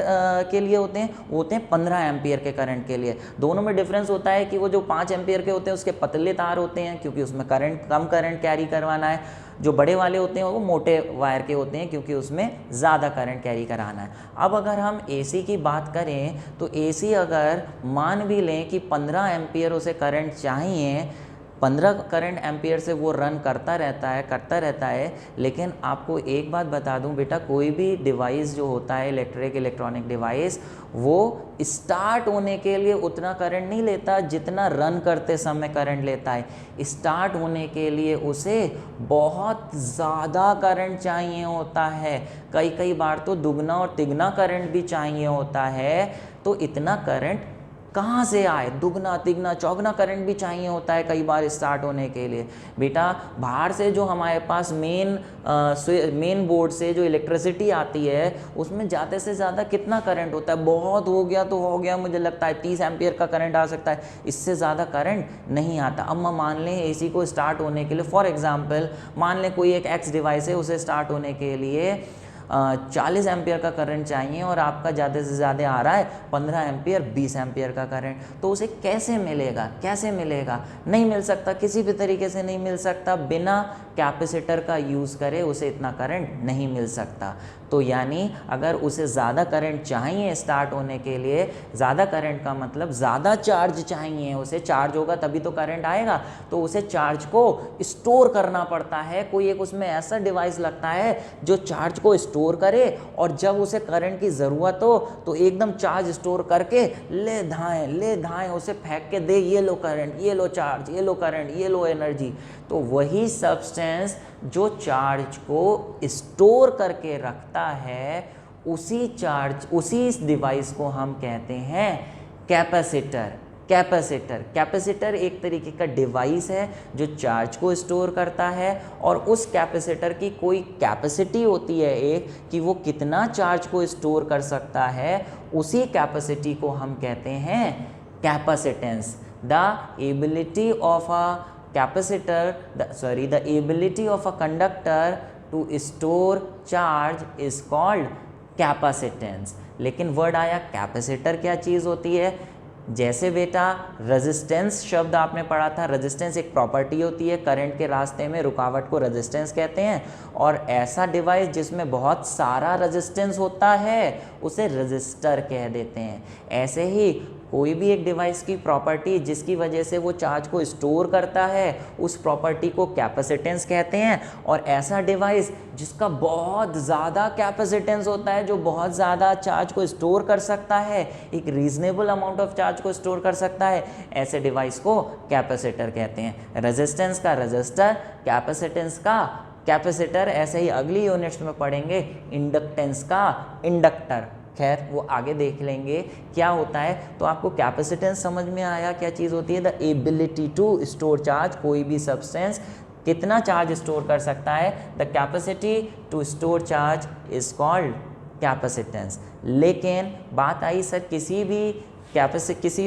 के लिए होते हैं? वो होते हैं 15 एम्पियर के करंट के लिए। दोनों में डिफरेंस होता है कि वो जो 5 एम्पियर के होते हैं उसके पतले तार होते हैं क्योंकि उसमें कम करंट कैरी करवाना है। जो बड़े वाले होते हैं वो मोटे वायर के होते हैं क्योंकि उसमें ज़्यादा करंट कैरी कराना है। अब अगर हम एसी की बात करें तो एसी अगर मान भी लें कि 15 एम्पियर उसे करंट चाहिए, 15 करंट एम्पियर से वो रन करता रहता है। लेकिन आपको एक बात बता दूं बेटा, कोई भी डिवाइस जो होता है इलेक्ट्रॉनिक डिवाइस, वो स्टार्ट होने के लिए उतना करंट नहीं लेता जितना रन करते समय करंट लेता है। स्टार्ट होने के लिए उसे बहुत ज़्यादा करंट चाहिए होता है, कई बार तो दुगना और तिगना करंट भी चाहिए होता है। तो इतना करंट कहाँ से आए? दुगना तिगना चौगना करंट भी चाहिए होता है कई बार स्टार्ट होने के लिए। बेटा बाहर से जो हमारे पास मेन बोर्ड से जो इलेक्ट्रिसिटी आती है उसमें ज़्यादा से ज़्यादा कितना करंट होता है? बहुत हो गया तो हो गया, मुझे लगता है 30 एम्पियर का करंट आ सकता है, इससे ज़्यादा करंट नहीं आता। अब मान लें एसी को स्टार्ट होने के लिए, फॉर एग्जाम्पल मान लें कोई एक एक्स डिवाइस है, उसे स्टार्ट होने के लिए 40 एम्पियर का करंट चाहिए और आपका ज़्यादा से ज़्यादा आ रहा है 15 एम्पियर, 20 एम्पियर का करंट। तो उसे कैसे मिलेगा? नहीं मिल सकता, किसी भी तरीके से नहीं मिल सकता। बिना कैपेसिटर का यूज़ करे उसे इतना करंट नहीं मिल सकता। तो यानी अगर उसे ज़्यादा करंट चाहिए स्टार्ट होने के लिए, ज़्यादा करंट का मतलब ज़्यादा चार्ज चाहिए, उसे चार्ज होगा तभी तो करंट आएगा, तो उसे चार्ज को स्टोर करना पड़ता है। कोई एक उसमें ऐसा डिवाइस लगता है जो चार्ज को स्टोर करे और जब उसे करंट की ज़रूरत हो तो एकदम चार्ज स्टोर करके ले धाएँ उसे फेंक के दे, ये लो करंट, ये लो चार्ज, ये लो करंट, ये लो एनर्जी। तो वही सब्सटेंस जो चार्ज को स्टोर करके रखता है, उसी डिवाइस को हम कहते हैं कैपेसिटर। कैपेसिटर एक तरीके का डिवाइस है जो चार्ज को स्टोर करता है और उस कैपेसिटर की कोई कैपेसिटी होती है एक, कि वो कितना चार्ज को स्टोर कर सकता है, उसी कैपेसिटी को हम कहते हैं capacitance. The ability of a the ability of a conductor to store charge is called capacitance। लेकिन वर्ड आया कैपेसिटर, क्या चीज़ होती है? जैसे बेटा रेजिस्टेंस शब्द आपने पढ़ा था, रेजिस्टेंस एक प्रॉपर्टी होती है, करंट के रास्ते में रुकावट को रेजिस्टेंस कहते हैं। और ऐसा डिवाइस जिसमें बहुत सारा रेजिस्टेंस होता है उसे रेजिस्टर कह देते हैं। ऐसे ही कोई भी एक डिवाइस की प्रॉपर्टी जिसकी वजह से वो चार्ज को स्टोर करता है, उस प्रॉपर्टी को कैपेसिटेंस कहते हैं। और ऐसा डिवाइस जिसका बहुत ज़्यादा कैपेसिटेंस होता है, जो बहुत ज़्यादा चार्ज को स्टोर कर सकता है, एक रीजनेबल अमाउंट ऑफ चार्ज को स्टोर कर सकता है, ऐसे डिवाइस को कैपेसिटर कहते हैं। रेजिस्टेंस का रेजिस्टर, कैपेसिटेंस का कैपेसिटर। ऐसे ही अगली यूनिट्स में पढ़ेंगे इंडक्टेंस का इंडक्टर। खैर वो आगे देख लेंगे क्या होता है। तो आपको कैपेसिटेंस समझ में आया क्या चीज़ होती है? The ability to store charge. कोई भी सब्सटेंस कितना चार्ज स्टोर कर सकता है, the capacity to store charge is called capacitance. लेकिन बात आई सर किसी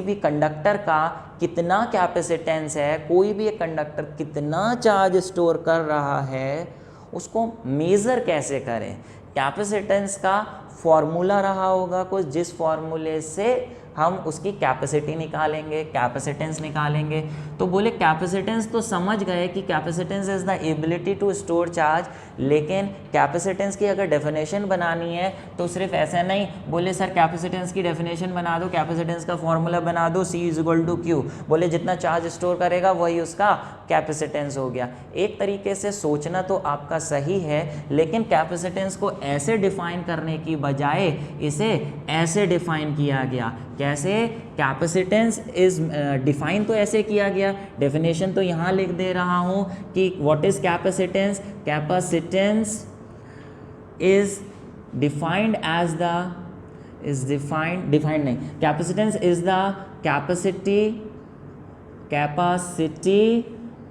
भी कंडक्टर का कितना कैपेसिटेंस है, कोई भी एक कंडक्टर कितना चार्ज स्टोर कर रहा है, उसको मेज़र कैसे करें? कैपेसिटेंस का फॉर्मूला रहा होगा कुछ, जिस फॉर्मूले से हम उसकी कैपेसिटी निकालेंगे, कैपेसिटेंस निकालेंगे। तो बोले कैपेसिटेंस तो समझ गए कि capacitance is the ability to store charge, लेकिन कैपेसिटेंस की अगर डेफिनेशन बनानी है तो सिर्फ ऐसा नहीं बोले सर कैपेसिटेंस की डेफिनेशन बना दो, कैपेसिटेंस का फॉर्मूला बना दो, C is equal to Q, बोले जितना चार्ज स्टोर करेगा वही उसका कैपेसिटेंस हो गया। एक तरीके से सोचना तो आपका सही है, लेकिन कैपेसिटेंस को ऐसे डिफाइन करने की बजाय इसे ऐसे डिफाइन किया गया। कैसे? कैपेसिटेंस इज डिफाइन तो ऐसे किया गया, डेफिनेशन तो यहाँ लिख दे रहा हूँ कि what is capacitance. Capacitance is defined as the defined नहीं, capacitance is the capacity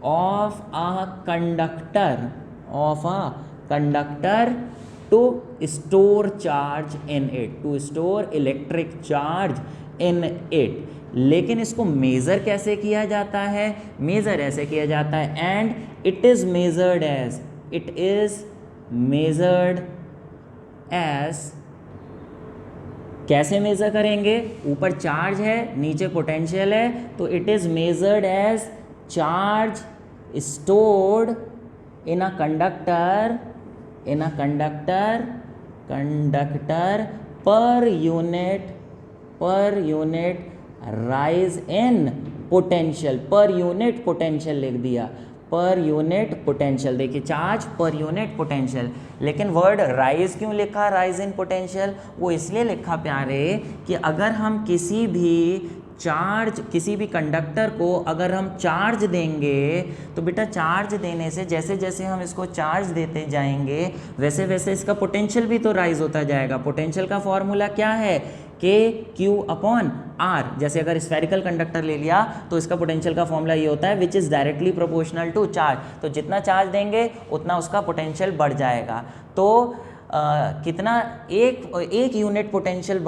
of a conductor to store charge in it, to store electric charge in it. लेकिन इसको मेज़र कैसे किया जाता है? मेज़र ऐसे किया जाता है and it is measured as कैसे मेज़र करेंगे? ऊपर चार्ज है, नीचे पोटेंशियल है, तो it is measured as charge stored in a conductor per unit rise in potential. Per unit potential लिख दिया, पर यूनिट पोटेंशियल। देखिए चार्ज पर यूनिट पोटेंशियल, लेकिन वर्ड राइज क्यों लिखा? राइज इन पोटेंशियल वो इसलिए लिखा प्यारे कि अगर हम किसी भी कंडक्टर को अगर हम चार्ज देंगे तो बेटा चार्ज देने से जैसे जैसे हम इसको चार्ज देते जाएंगे वैसे वैसे इसका पोटेंशियल भी तो राइज होता जाएगा। पोटेंशियल का फॉर्मूला क्या है? Q/R। जैसे अगर स्फेरिकल कंडक्टर ले लिया तो इसका पोटेंशियल का फॉर्मूला ये होता है which is directly proportional to charge. तो जितना चार्ज देंगे उतना उसका पोटेंशियल बढ़ जाएगा। तो कितना एक यूनिट पोटेंशियल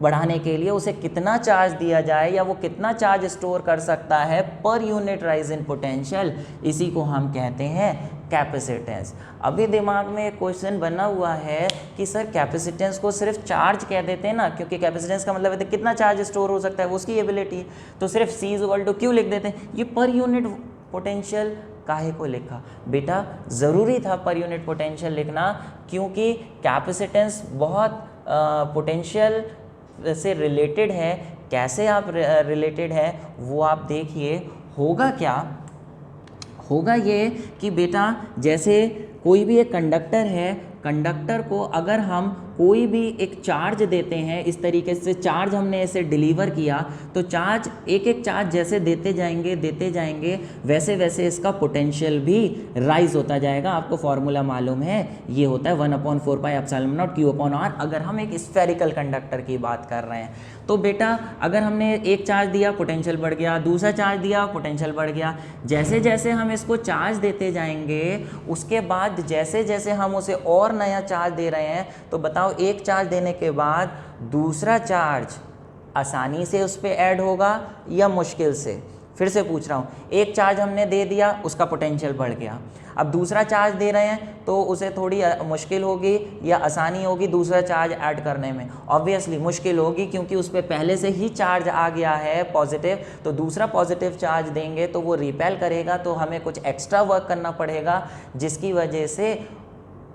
बढ़ाने के लिए उसे कितना चार्ज दिया जाए या वो कितना चार्ज स्टोर कर सकता है पर यूनिट राइज इन पोटेंशियल, इसी को हम कहते हैं कैपेसिटेंस। अभी दिमाग में एक क्वेश्चन बना हुआ है कि सर कैपेसिटेंस को सिर्फ चार्ज कह देते हैं ना, क्योंकि कैपेसिटेंस का मतलब है कितना चार्ज स्टोर हो सकता है वो उसकी एबिलिटी, तो सिर्फ C इज टू क्यू लिख देते हैं। ये पर यूनिट पोटेंशियल काहे को लिखा? बेटा ज़रूरी था पर यूनिट पोटेंशियल लिखना, क्योंकि कैपेसिटेंस बहुत पोटेंशियल से रिलेटेड है। कैसे आप रिलेटेड है वो आप देखिए। होगा क्या? होगा ये कि बेटा जैसे कोई भी एक कंडक्टर है, कंडक्टर को अगर हम कोई भी एक चार्ज देते हैं, इस तरीके से चार्ज हमने ऐसे डिलीवर किया, तो चार्ज एक चार्ज जैसे देते जाएंगे वैसे वैसे इसका पोटेंशियल भी राइज होता जाएगा। आपको फॉर्मूला मालूम है, ये होता है 1/4πε0 Q/R। अगर हम एक स्फेरिकल कंडक्टर की बात कर रहे हैं तो बेटा अगर हमने एक चार्ज दिया पोटेंशियल बढ़ गया, दूसरा चार्ज दिया पोटेंशियल बढ़ गया। जैसे जैसे हम इसको चार्ज देते जाएंगे उसके बाद जैसे जैसे हम उसे और नया चार्ज दे रहे हैं, तो बताओ एक चार्ज देने के बाद दूसरा चार्ज आसानी से उस पर ऐड होगा या मुश्किल से? फिर से पूछ रहा हूँ, एक चार्ज हमने दे दिया उसका पोटेंशियल बढ़ गया, अब दूसरा चार्ज दे रहे हैं तो उसे थोड़ी मुश्किल होगी या आसानी होगी दूसरा चार्ज ऐड करने में? ऑब्वियसली मुश्किल होगी, क्योंकि उस पर पहले से ही चार्ज आ गया है पॉजिटिव, तो दूसरा पॉजिटिव चार्ज देंगे तो वो रिपेल करेगा, तो हमें कुछ एक्स्ट्रा वर्क करना पड़ेगा जिसकी वजह से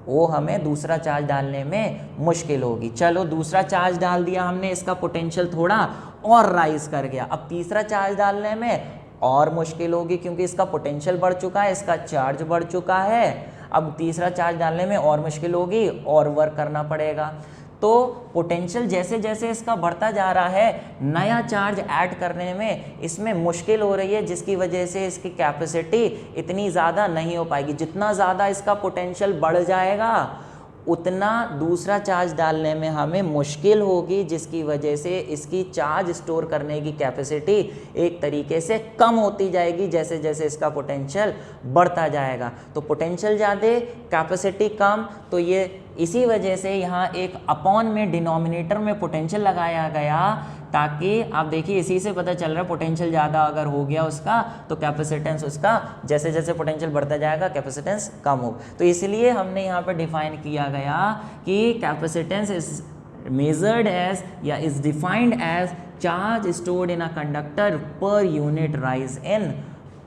वो हमें दूसरा चार्ज डालने में मुश्किल होगी। चलो दूसरा चार्ज डाल दिया हमने, इसका पोटेंशियल थोड़ा और राइज कर गया। अब तीसरा चार्ज डालने में और मुश्किल होगी क्योंकि इसका पोटेंशियल बढ़ चुका है, इसका चार्ज बढ़ चुका है। अब तीसरा चार्ज डालने में और मुश्किल होगी और वर्क करना पड़ेगा। तो पोटेंशियल जैसे जैसे इसका बढ़ता जा रहा है, नया चार्ज ऐड करने में इसमें मुश्किल हो रही है, जिसकी वजह से इसकी कैपेसिटी इतनी ज़्यादा नहीं हो पाएगी। जितना ज़्यादा इसका पोटेंशियल बढ़ जाएगा उतना दूसरा चार्ज डालने में हमें मुश्किल होगी, जिसकी वजह से इसकी चार्ज स्टोर करने की कैपेसिटी एक तरीके से कम होती जाएगी जैसे जैसे इसका पोटेंशियल बढ़ता जाएगा। तो पोटेंशियल ज़्यादा कैपेसिटी कम, तो ये इसी वजह से यहाँ एक अपॉन में डिनोमिनेटर में पोटेंशियल लगाया गया, ताकि आप देखिए इसी से पता चल रहा है पोटेंशियल ज़्यादा अगर हो गया उसका तो कैपेसिटेंस उसका जैसे जैसे पोटेंशियल बढ़ता जाएगा कैपेसिटेंस कम हो। तो इसलिए हमने यहाँ पर डिफाइन किया गया कि कैपेसिटेंस इज मेजर्ड एज या is defined as charge stored in a conductor per unit rise in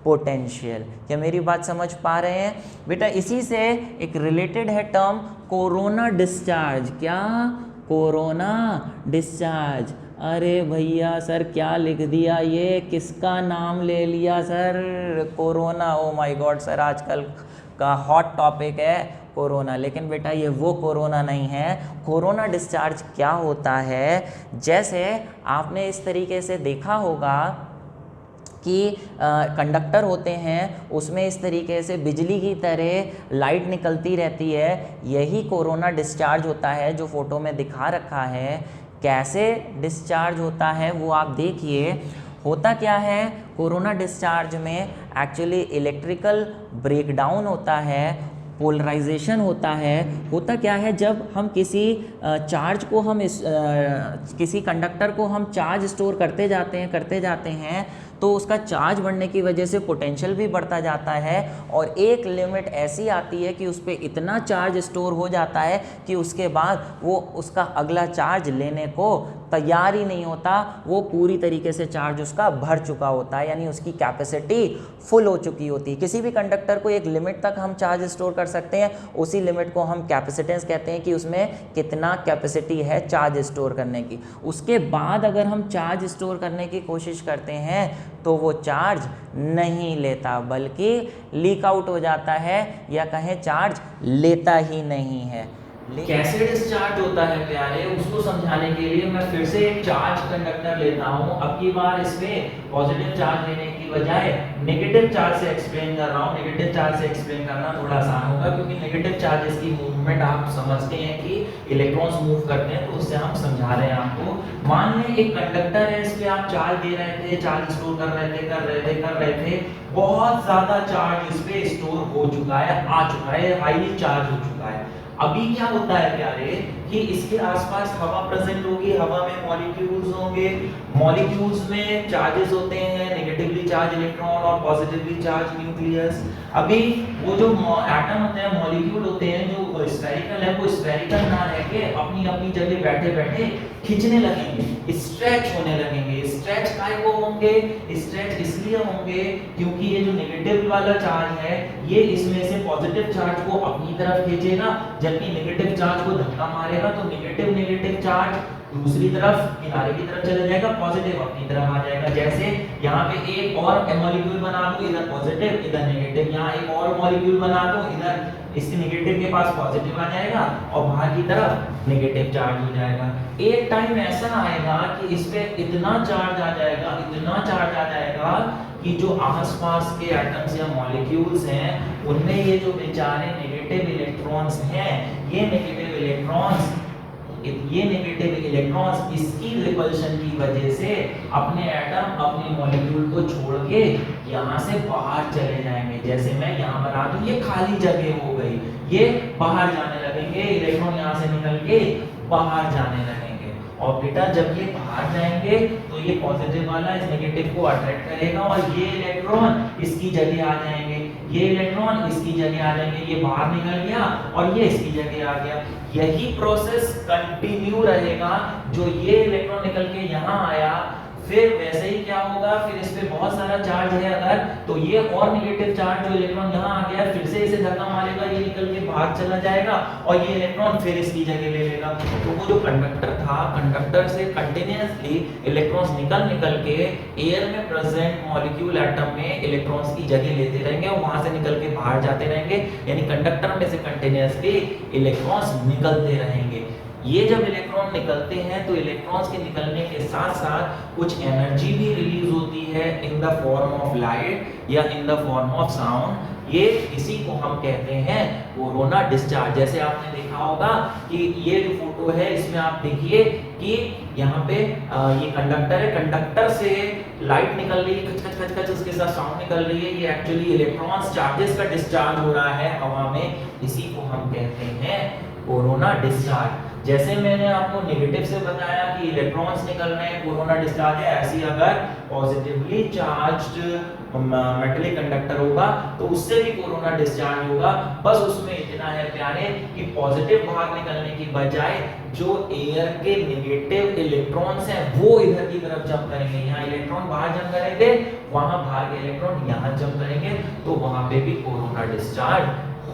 potential. क्या मेरी बात समझ पा रहे हैं बेटा? इसी से एक रिलेटेड है टर्म कोरोना डिस्चार्ज। क्या? Corona discharge. अरे भैया सर क्या लिख दिया, ये किसका नाम ले लिया sir? Corona. Oh my God sir, आजकल का हॉट टॉपिक है कोरोना। लेकिन बेटा ये वो कोरोना नहीं है। कोरोना डिस्चार्ज क्या होता है, जैसे आपने इस तरीके से देखा होगा कि कंडक्टर होते हैं, उसमें इस तरीके से बिजली की तरह लाइट निकलती रहती है। यही कोरोना डिस्चार्ज होता है जो फोटो में दिखा रखा है। कैसे डिस्चार्ज होता है वो आप देखिए। होता क्या है कोरोना डिस्चार्ज में, एक्चुअली इलेक्ट्रिकल ब्रेकडाउन होता है, पोलराइजेशन होता है। होता क्या है, जब हम किसी चार्ज को किसी कंडक्टर को हम चार्ज स्टोर करते जाते हैं तो उसका चार्ज बढ़ने की वजह से पोटेंशियल भी बढ़ता जाता है, और एक लिमिट ऐसी आती है कि उस पर इतना चार्ज स्टोर हो जाता है कि उसके बाद वो उसका अगला चार्ज लेने को तैयार ही नहीं होता। वो पूरी तरीके से चार्ज उसका भर चुका होता है, यानी उसकी कैपेसिटी फुल हो चुकी होती है। किसी भी कंडक्टर को एक लिमिट तक हम चार्ज स्टोर कर सकते हैं, उसी लिमिट को हम कैपेसिटेंस कहते हैं कि उसमें कितना कैपेसिटी है चार्ज स्टोर करने की। उसके बाद अगर हम चार्ज स्टोर करने की कोशिश करते हैं तो वो चार्ज नहीं लेता, बल्कि लीक आउट हो जाता है, या कहें चार्ज लेता ही नहीं है। कैसे डिस्चार्ज होता है प्यारे, उसको समझाने के लिए मैं फिर से एक चार्ज कंडक्टर लेता हूँ। अब की बार इसमें पॉजिटिव चार्ज लेने की बजाय नेगेटिव चार्ज से एक्सप्लेन कर रहा हूँ। नेगेटिव चार्ज से एक्सप्लेन करना थोड़ा आसान होगा, क्योंकि नेगेटिव चार्जेस की मूवमेंट आप समझते हैं कि इलेक्ट्रॉन्स मूव करते हैं, तो उससे हम समझा रहे हैं आपको। मान लें एक कंडक्टर है, इस पे आप चार्ज दे रहे थे, चार्ज स्टोर कर रहे थे, बहुत ज्यादा चार्ज इस पे स्टोर हो चुका है, आ चुका है, हाईली चार्ज हो चुका है। अभी क्या होता है प्यारे कि इसके आसपास हवा प्रेजेंट होगी, हवा में मॉलिक्यूल्स होंगे, मॉलिक्यूल्स में चार्जेस होते हैं, नेगेटिवली चार्ज इलेक्ट्रॉन और पॉजिटिवली चार्ज न्यूक्लियस। अभी वो जो एटम होते हैं, मॉलिक्यूल होते हैं, जो स्फेरिकल है, वो स्फेरिकल ना रह के अपनी अपनी जगह बैठे बैठे खिंचने लगेंगे, स्ट्रेच होने लगेंगे। स्ट्रेच काहे को होंगे? स्ट्रेच इसलिए होंगे क्योंकि ये जो नेगेटिव वाला चार्ज है, ये इसमें से पॉजिटिव चार्ज को अपनी तरफ खींचेगा, जबकि नेगेटिव चार्ज को धक्का मारेगा तो नेगेटिव चार्ज दूसरी तरफ किनारे की तरफ चला जाएगा, पॉजिटिव अपनी तरफ आ जाएगा। जैसे यहाँ पे एक और मॉलिक्यूल बना दूं, इधर पॉजिटिव इधर नेगेटिव, यहाँ एक और मॉलिक्यूल बना दूं, इधर इसके नेगेटिव के पास पॉजिटिव आ जाएगा और बाहर की तरफ नेगेटिव चार्ज हो जाएगा। एक टाइम ऐसा आएगा कि इस पे इतना चार्ज आ जाएगा कि जो आसपास के एटम्स या मॉलिक्यूल्स हैं, उनमें ये जो बेचारे नेगेटिव इलेक्ट्रॉन्स हैं, ये नेगेटिव इलेक्ट्रॉन्स इसकी रिपल्शन की वजह से अपने एटम, अपने मॉलिक्यूल को छोड़ के यहाँ से बाहर चले जाएंगे। जैसे मैं यहाँ बना दूं, ये खाली जगह हो गई, ये बाहर जाने लगेंगे, इलेक्ट्रॉन यहाँ से निकल के बाहर जाने लगेंगे। और बेटा जब ये बाहर जाएंगे तो ये पॉजिटिव वाला इस नेगेटिव को अट्रैक्ट करेगा और ये इलेक्ट्रॉन इसकी जगह आ जाएंगे, ये इलेक्ट्रॉन इसकी जगह आ जाएंगे, ये बाहर निकल गया और ये इसकी जगह आ गया। यही प्रोसेस कंटिन्यू रहेगा। जो ये इलेक्ट्रॉन निकल के यहाँ आया, फिर वैसे ही क्या होगा, फिर इस पे बहुत सारा चार्ज है अगर, तो ये और नेगेटिव चार्ज जो इलेक्ट्रॉन यहाँ आ गया, फिर से इसे धक्का मारेगा, ये निकल के बाहर चला जाएगा और ये इलेक्ट्रॉन फिर इसकी जगह ले लेगा। तो वो जो कंडक्टर था, कंडक्टर से कंटिन्यूअसली इलेक्ट्रॉन्स निकल के एयर में प्रेजेंट मॉलिक्यूल एटम में इलेक्ट्रॉन्स की जगह लेते रहेंगे और वहां से निकल के बाहर जाते रहेंगे, यानी कंडक्टर में से कंटिन्यूअसली इलेक्ट्रॉन्स निकलते रहेंगे। ये जब इलेक्ट्रॉन निकलते हैं तो इलेक्ट्रॉन्स के निकलने के साथ साथ कुछ एनर्जी भी रिलीज होती है in the form of light या in the form of sound. ये इसी को हम कहते हैं कोरोना डिस्चार्ज। जैसे आपने देखा होगा कि ये जो फोटो है, इसमें आप देखिए कि यहाँ पे ये कंडक्टर है, कंडक्टर से लाइट निकल रही है, खच खच खच, उसके साथ साउंड निकल रही है। ये एक्चुअली इलेक्ट्रॉन्स चार्जेस का डिस्चार्ज हो रहा है हवा में, इसी को हम कहते हैं कोरोना डिस्चार्ज। जैसे मैंने आपको नेगेटिव से बताया कि इलेक्ट्रॉन्स निकल रहे हैं, कोरोना डिस्चार्ज है, ऐसे ही अगर पॉजिटिवली चार्ज्ड मेटेलिक कंडक्टर होगा तो उससे भी कोरोना डिस्चार्ज होगा। बस उसमें इतना है प्यारे कि पॉजिटिव बाहर निकलने की बजाय जो एयर के नेगेटिव इलेक्ट्रॉन्स हैं वो इधर की तरफ जंप करेंगे, यहाँ इलेक्ट्रॉन बाहर जंप करेंगे, वहां बाहर के इलेक्ट्रॉन यहाँ जंप करेंगे, तो वहां पे भी कोरोना डिस्चार्ज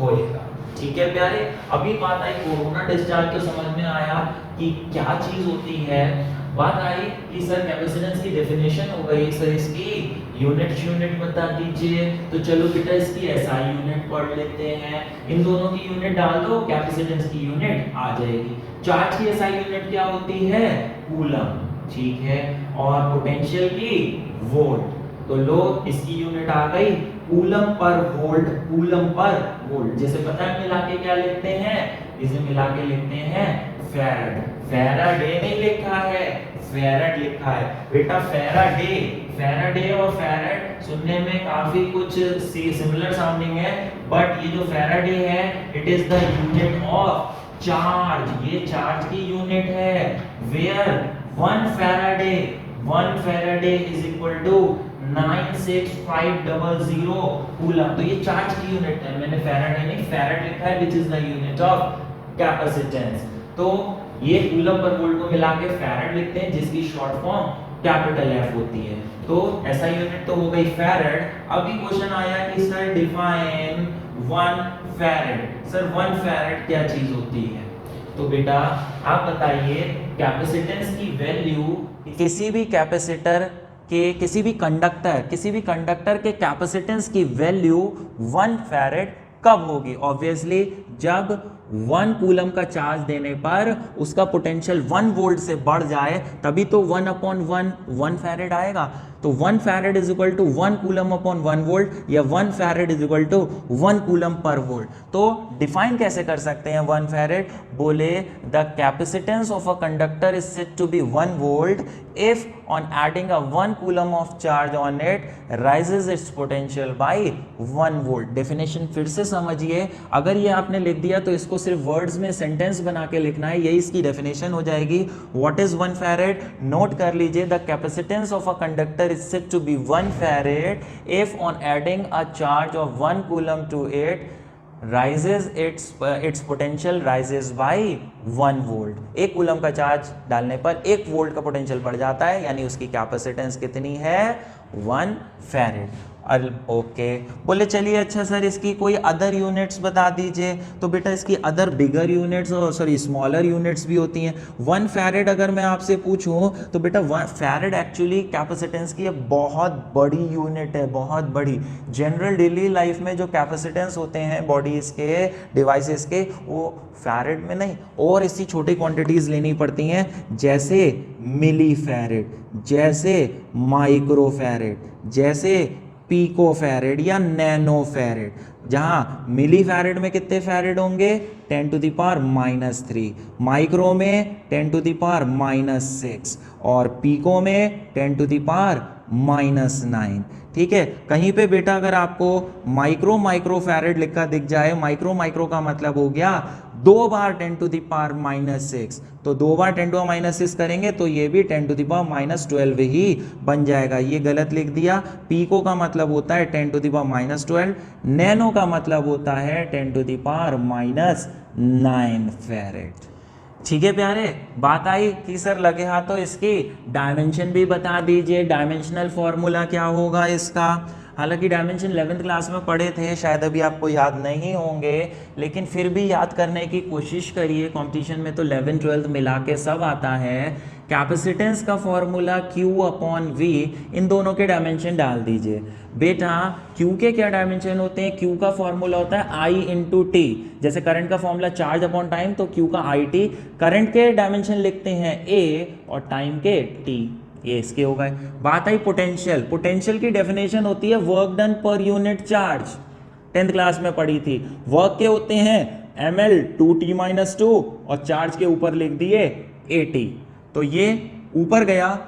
होएगा। ठीक है प्यारे, अभी बात आई कोरोना डिस्चार्ज तो समझ में आया कि क्या चीज होती है। बात आई कि सर कैपेसिटेंस की डेफिनेशन हो गई, सर इसकी यूनिट बता दीजिए। तो चलो बेटा इसकी एसआई यूनिट पढ़ लेते हैं, इन दोनों की यूनिट डाल दो, कैपेसिटेंस की यूनिट आ जाएगी। चार्ज की एसआई यूनिट क्या होती है? कूलम, ठीक है, और पोटेंशियल की वोल्ट। तो लो इसकी यूनिट आ गई coulomb per volt, coulomb per volt. जैसे पता है मिला के क्या लिखते हैं, इसे मिला के लिखते हैं फैराड। फैराडे नहीं लिखा है, फैराड लिखा है बेटा। फैराडे, फैराडे और फैराड सुनने में काफी कुछ सिमिलर साउंडिंग है, बट ये जो फैराडे है it is the unit of charge, ये चार्ज की यूनिट है। Where 1 Faraday, 1 Faraday is equal to 96500 coulomb. तो ये चार्ज की यूनिट है, मैंने फैराडे नहीं फैराड लिखा है, which is the unit of capacitance. तो ये कूलम पर वोल्ट को मिला के फैराड लिखते हैं, जिसकी शॉर्ट फॉर्म कैपिटल एफ होती है। तो ऐसा यूनिट तो हो गई फैराड। अभी क्वेश्चन आया कि sir define 1 farad. Sir 1 farad क्या चीज होती है? तो बेटा आप बताइए, कैपेसिटेंस की वैल्यू किसी भी कैपेसिटर के किसी भी कंडक्टर के कैपेसिटेंस की वैल्यू 1 फैराड कब होगी? ऑब्वियसली जब 1 कूलम का चार्ज देने पर उसका पोटेंशियल 1 वोल्ट से बढ़ जाए, तभी तो 1/1 फैराड आएगा। तो 1 farad is equal to 1 coulomb upon 1 volt, या 1 farad is equal to 1 coulomb per volt. तो डिफाइन कैसे कर सकते हैं 1 फैराड? बोले the capacitance of a conductor is said to be 1 volt if on adding a 1 coulomb of charge on it rises its potential by 1 volt। Definition फिर से समझिए, अगर ये आपने लिख दिया तो इसको सिर्फ वर्ड्स में सेंटेंस बना के लिखना है, यही इसकी डेफिनेशन हो जाएगी। What is 1 farad? नोट कर लीजिए, the capacitance of a conductor is said to be 1 farad if on adding a charge of 1 coulomb to it rises its potential rises by 1 volt. 1 coulomb का चार्ज डालने पर 1 वोल्ट का पोटेंशियल बढ़ जाता है, यानी उसकी कैपेसिटेंस कितनी है? 1 फैराड। ओके, बोले चलिए अच्छा सर इसकी कोई अदर यूनिट्स बता दीजिए। तो बेटा इसकी अदर बिगर यूनिट्स और स्मॉलर यूनिट्स भी होती हैं। 1 फैराड अगर मैं आपसे पूछूं तो बेटा 1 फैराड एक्चुअली कैपेसिटेंस की एक बहुत बड़ी यूनिट है, बहुत बड़ी। जनरल डेली लाइफ में जो कैपेसिटेंस होते हैं बॉडीज के, डिवाइसेस के, वो फैराड में नहीं और इसकी छोटी क्वांटिटीज लेनी पड़ती हैं, जैसे मिली फैराड, जैसे माइक्रो फैराड, जैसे पीको फैराड या नैनो फैराड। जहां मिली फैराड में कितने फैराड होंगे? 10 टू द पावर -3, माइक्रो में 10 टू द पावर -6 और पीको में 10 टू द पावर -9। ठीक है, कहीं पे बेटा अगर आपको माइक्रो फैराड लिखा दिख जाए, माइक्रो का मतलब हो गया 2 बार 10 टू द पावर -6, तो 2 बार 10 टू द पावर -6 करेंगे तो ये भी 10 टू द पावर -12 ही बन जाएगा। ये गलत लिख दिया। पीको का मतलब होता है 10 टू द पावर -12, नैनो का मतलब होता है 10 टू द पावर -9 फैराड। ठीक है प्यारे, बात आई कि सर लगे हाथों इसकी डायमेंशन भी बता दीजिए, डायमेंशनल फॉर्मूला क्या होगा इसका। हालांकि डायमेंशन 11th क्लास में पढ़े थे, शायद अभी आपको याद नहीं होंगे, लेकिन फिर भी याद करने की कोशिश करिए। कंपटीशन में तो 11th 12th मिला के सब आता है। कैपेसिटेंस का फॉर्मूला Q/V, इन दोनों के डायमेंशन डाल दीजिए। बेटा Q के क्या डायमेंशन होते हैं? Q का फॉर्मूला होता है I/T। जैसे करंट का फॉर्मूला चार्ज अपॉन टाइम, तो Q का IT। करंट के डायमेंशन लिखते हैं A और टाइम के T, ये इसके हो गए। बात आई पोटेंशियल। पोटेंशियल की डेफिनेशन होती है work done per unit charge, 10th class में पढ़ी थी। वर्क के होते हैं ml/2t-2 और चार्ज के ऊपर लिख दिए AT। तो ये ऊपर गया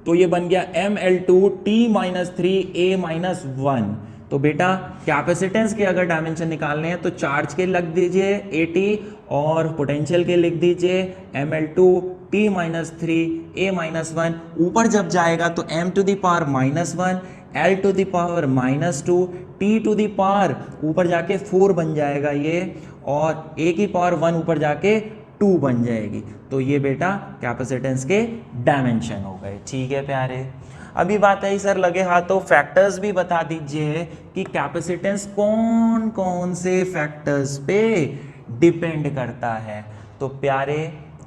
तो ये बन गया ml/2t-3a-1। तो बेटा कैपेसिटेंस के अगर डायमेंशन निकालने हैं तो चार्ज के लग दीजिए AT और पोटेंशियल के लिख दीजिए Ml2 T-3 A-1, ऊपर जब जाएगा तो m⁻⁻1 L⁻⁻2 T⁻, ऊपर जाके 4 बन जाएगा ये, और A⁻1 ऊपर जाके 2 बन जाएगी। तो ये बेटा कैपेसिटेंस के डायमेंशन हो गए। ठीक है प्यारे, अभी बात आई सर लगे हाथों फैक्टर्स भी बता दीजिए कि कैपेसिटेंस कौन कौन से फैक्टर्स पे डिपेंड करता है। तो प्यारे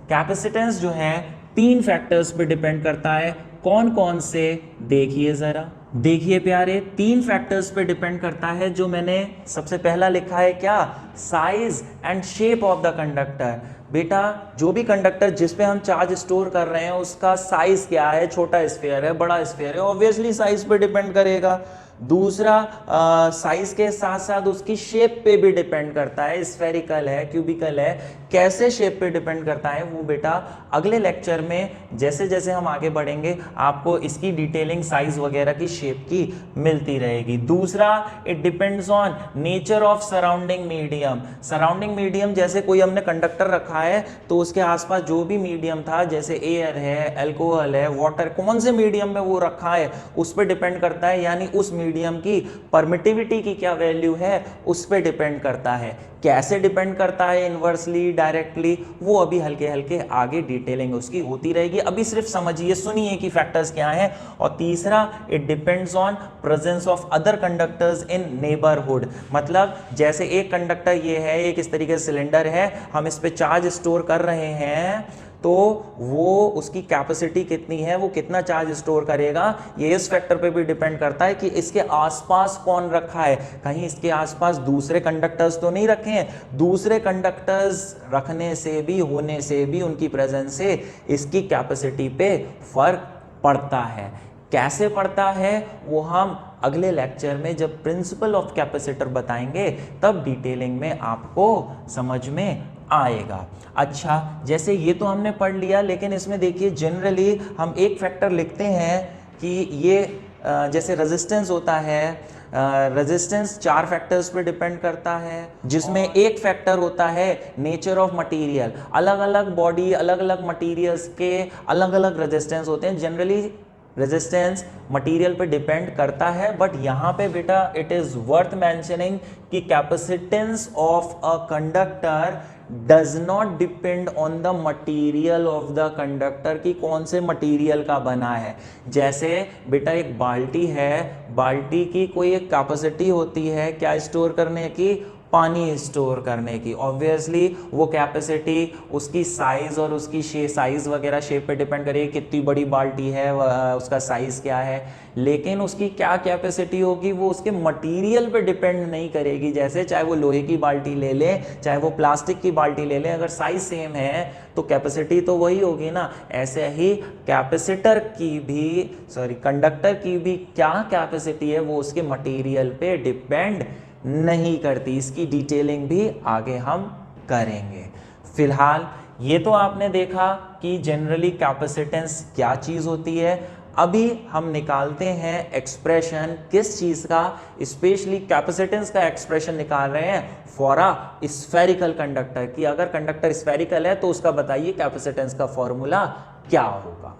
कैपेसिटेंस जो है 3 फैक्टर्स पे डिपेंड करता है। कौन कौन से देखिए जरा। देखिए प्यारे 3 फैक्टर्स पे डिपेंड करता है, जो मैंने सबसे पहला लिखा है क्या, size and shape of the conductor. बेटा जो भी कंडक्टर जिस पे हम चार्ज स्टोर कर रहे हैं उसका साइज क्या है, छोटा स्फीयर है बड़ा स्फीयर है, ऑब्वियसली साइज पे डिपेंड करेगा। दूसरा साइज के साथ साथ उसकी शेप पे भी डिपेंड करता है, स्फेरिकल है क्यूबिकल है, कैसे शेप पे डिपेंड करता है वो बेटा अगले लेक्चर में जैसे जैसे हम आगे बढ़ेंगे आपको इसकी डिटेलिंग साइज वगैरह की शेप की मिलती रहेगी। दूसरा it depends on nature of surrounding medium. Surrounding medium जैसे कोई हमने कंडक्टर रखा है तो उसके आसपास जो भी मीडियम था, जैसे एयर है, अल्कोहल है, वाटर, कौन से मीडियम में वो रखा है उस पर डिपेंड करता है, यानी उस मीडियम की परमिटिविटी की क्या वैल्यू है उस पर डिपेंड करता है। कैसे डिपेंड करता है, इनवर्सली, डायरेक्टली, वो अभी हल्के हल्के आगे डिटेलिंग उसकी होती रहेगी। अभी सिर्फ समझिए सुनिए कि फैक्टर्स क्या हैं। और तीसरा it depends on presence of other conductors in neighbourhood. मतलब जैसे एक कंडक्टर ये है, एक इस तरीके से सिलेंडर है, हम इस पे चार्ज स्टोर कर रहे हैं तो वो उसकी कैपेसिटी कितनी है, वो कितना चार्ज स्टोर करेगा, ये इस फैक्टर पे भी डिपेंड करता है कि इसके आसपास कौन रखा है। कहीं इसके आसपास दूसरे कंडक्टर्स तो नहीं रखे हैं, दूसरे कंडक्टर्स रखने से भी, होने से भी, उनकी प्रेजेंस से इसकी कैपेसिटी पे फर्क पड़ता है। कैसे पड़ता है वो हम अगले लेक्चर में जब प्रिंसिपल ऑफ कैपेसिटर बताएंगे तब डिटेलिंग में आपको समझ में आएगा। अच्छा, जैसे ये तो हमने पढ़ लिया, लेकिन इसमें देखिए जनरली हम एक फैक्टर लिखते हैं कि ये जैसे रेजिस्टेंस होता है, रेजिस्टेंस 4 फैक्टर्स पे डिपेंड करता है, जिसमें एक फैक्टर होता है नेचर ऑफ मटेरियल। अलग अलग बॉडी, अलग अलग मटेरियल्स के अलग अलग रेजिस्टेंस होते हैं। जनरली रेजिस्टेंस मटेरियल पे डिपेंड करता है, बट यहाँ पे बेटा इट इज वर्थ मेंशनिंग कि capacitance of a conductor does not depend on the material of the conductor, कि कौन से मटीरियल का बना है। जैसे बेटा एक बाल्टी है, बाल्टी की कोई एक कैपेसिटी होती है क्या स्टोर करने की, पानी स्टोर करने की। ऑब्वियसली वो कैपेसिटी उसकी साइज और उसकी साइज वगैरह शेप पे डिपेंड करेगी, कितनी बड़ी बाल्टी है, उसका साइज क्या है, लेकिन उसकी क्या कैपेसिटी होगी वो उसके मटेरियल पे डिपेंड नहीं करेगी। जैसे चाहे वो लोहे की बाल्टी ले ले, चाहे वो प्लास्टिक की बाल्टी ले ले, अगर साइज सेम है तो कैपेसिटी तो वही होगी ना। ऐसे ही कैपेसिटर की भी, कंडक्टर की भी क्या कैपेसिटी है वो उसके मटेरियल पे डिपेंड नहीं करती। इसकी डिटेलिंग भी आगे हम करेंगे। फिलहाल ये तो आपने देखा कि जनरली कैपेसिटेंस क्या चीज़ होती है। अभी हम निकालते हैं एक्सप्रेशन किस चीज़ का, स्पेशली कैपेसिटेंस का एक्सप्रेशन निकाल रहे हैं फॉर अ स्फेरिकल कंडक्टर, कि अगर कंडक्टर स्फेरिकल है तो उसका बताइए कैपेसिटेंस का फॉर्मूला क्या होगा।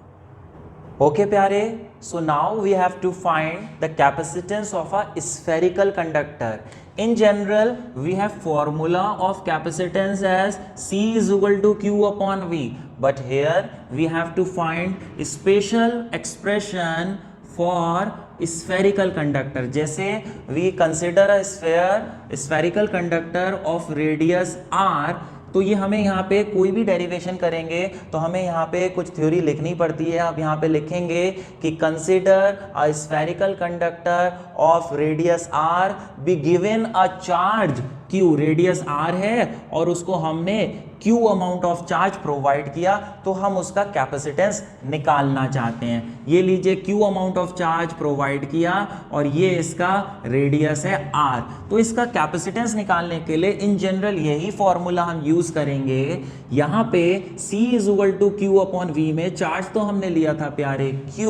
Okay प्यारे, so now we have to find the capacitance of a spherical conductor. In general we have formula of capacitance as C is equal to Q upon V, but here we have to find special expression for spherical conductor. जैसे we consider a sphere, spherical conductor of radius r, तो ये हमें यहाँ पे कोई भी डेरिवेशन करेंगे तो हमें यहाँ पे कुछ थ्योरी लिखनी पड़ती है। अब यहाँ पे लिखेंगे कि consider a spherical conductor of radius r be given a charge q, radius r है और उसको हमने q amount of charge provide किया, तो हम उसका कैपेसिटेंस निकालना चाहते हैं। ये लीजिए Q amount of charge provide किया और ये इसका रेडियस है R। तो इसका कैपेसिटेंस निकालने के लिए इन जनरल यही फॉर्मूला हम यूज करेंगे। यहाँ पे C is equal to Q upon V में चार्ज तो हमने लिया था प्यारे Q,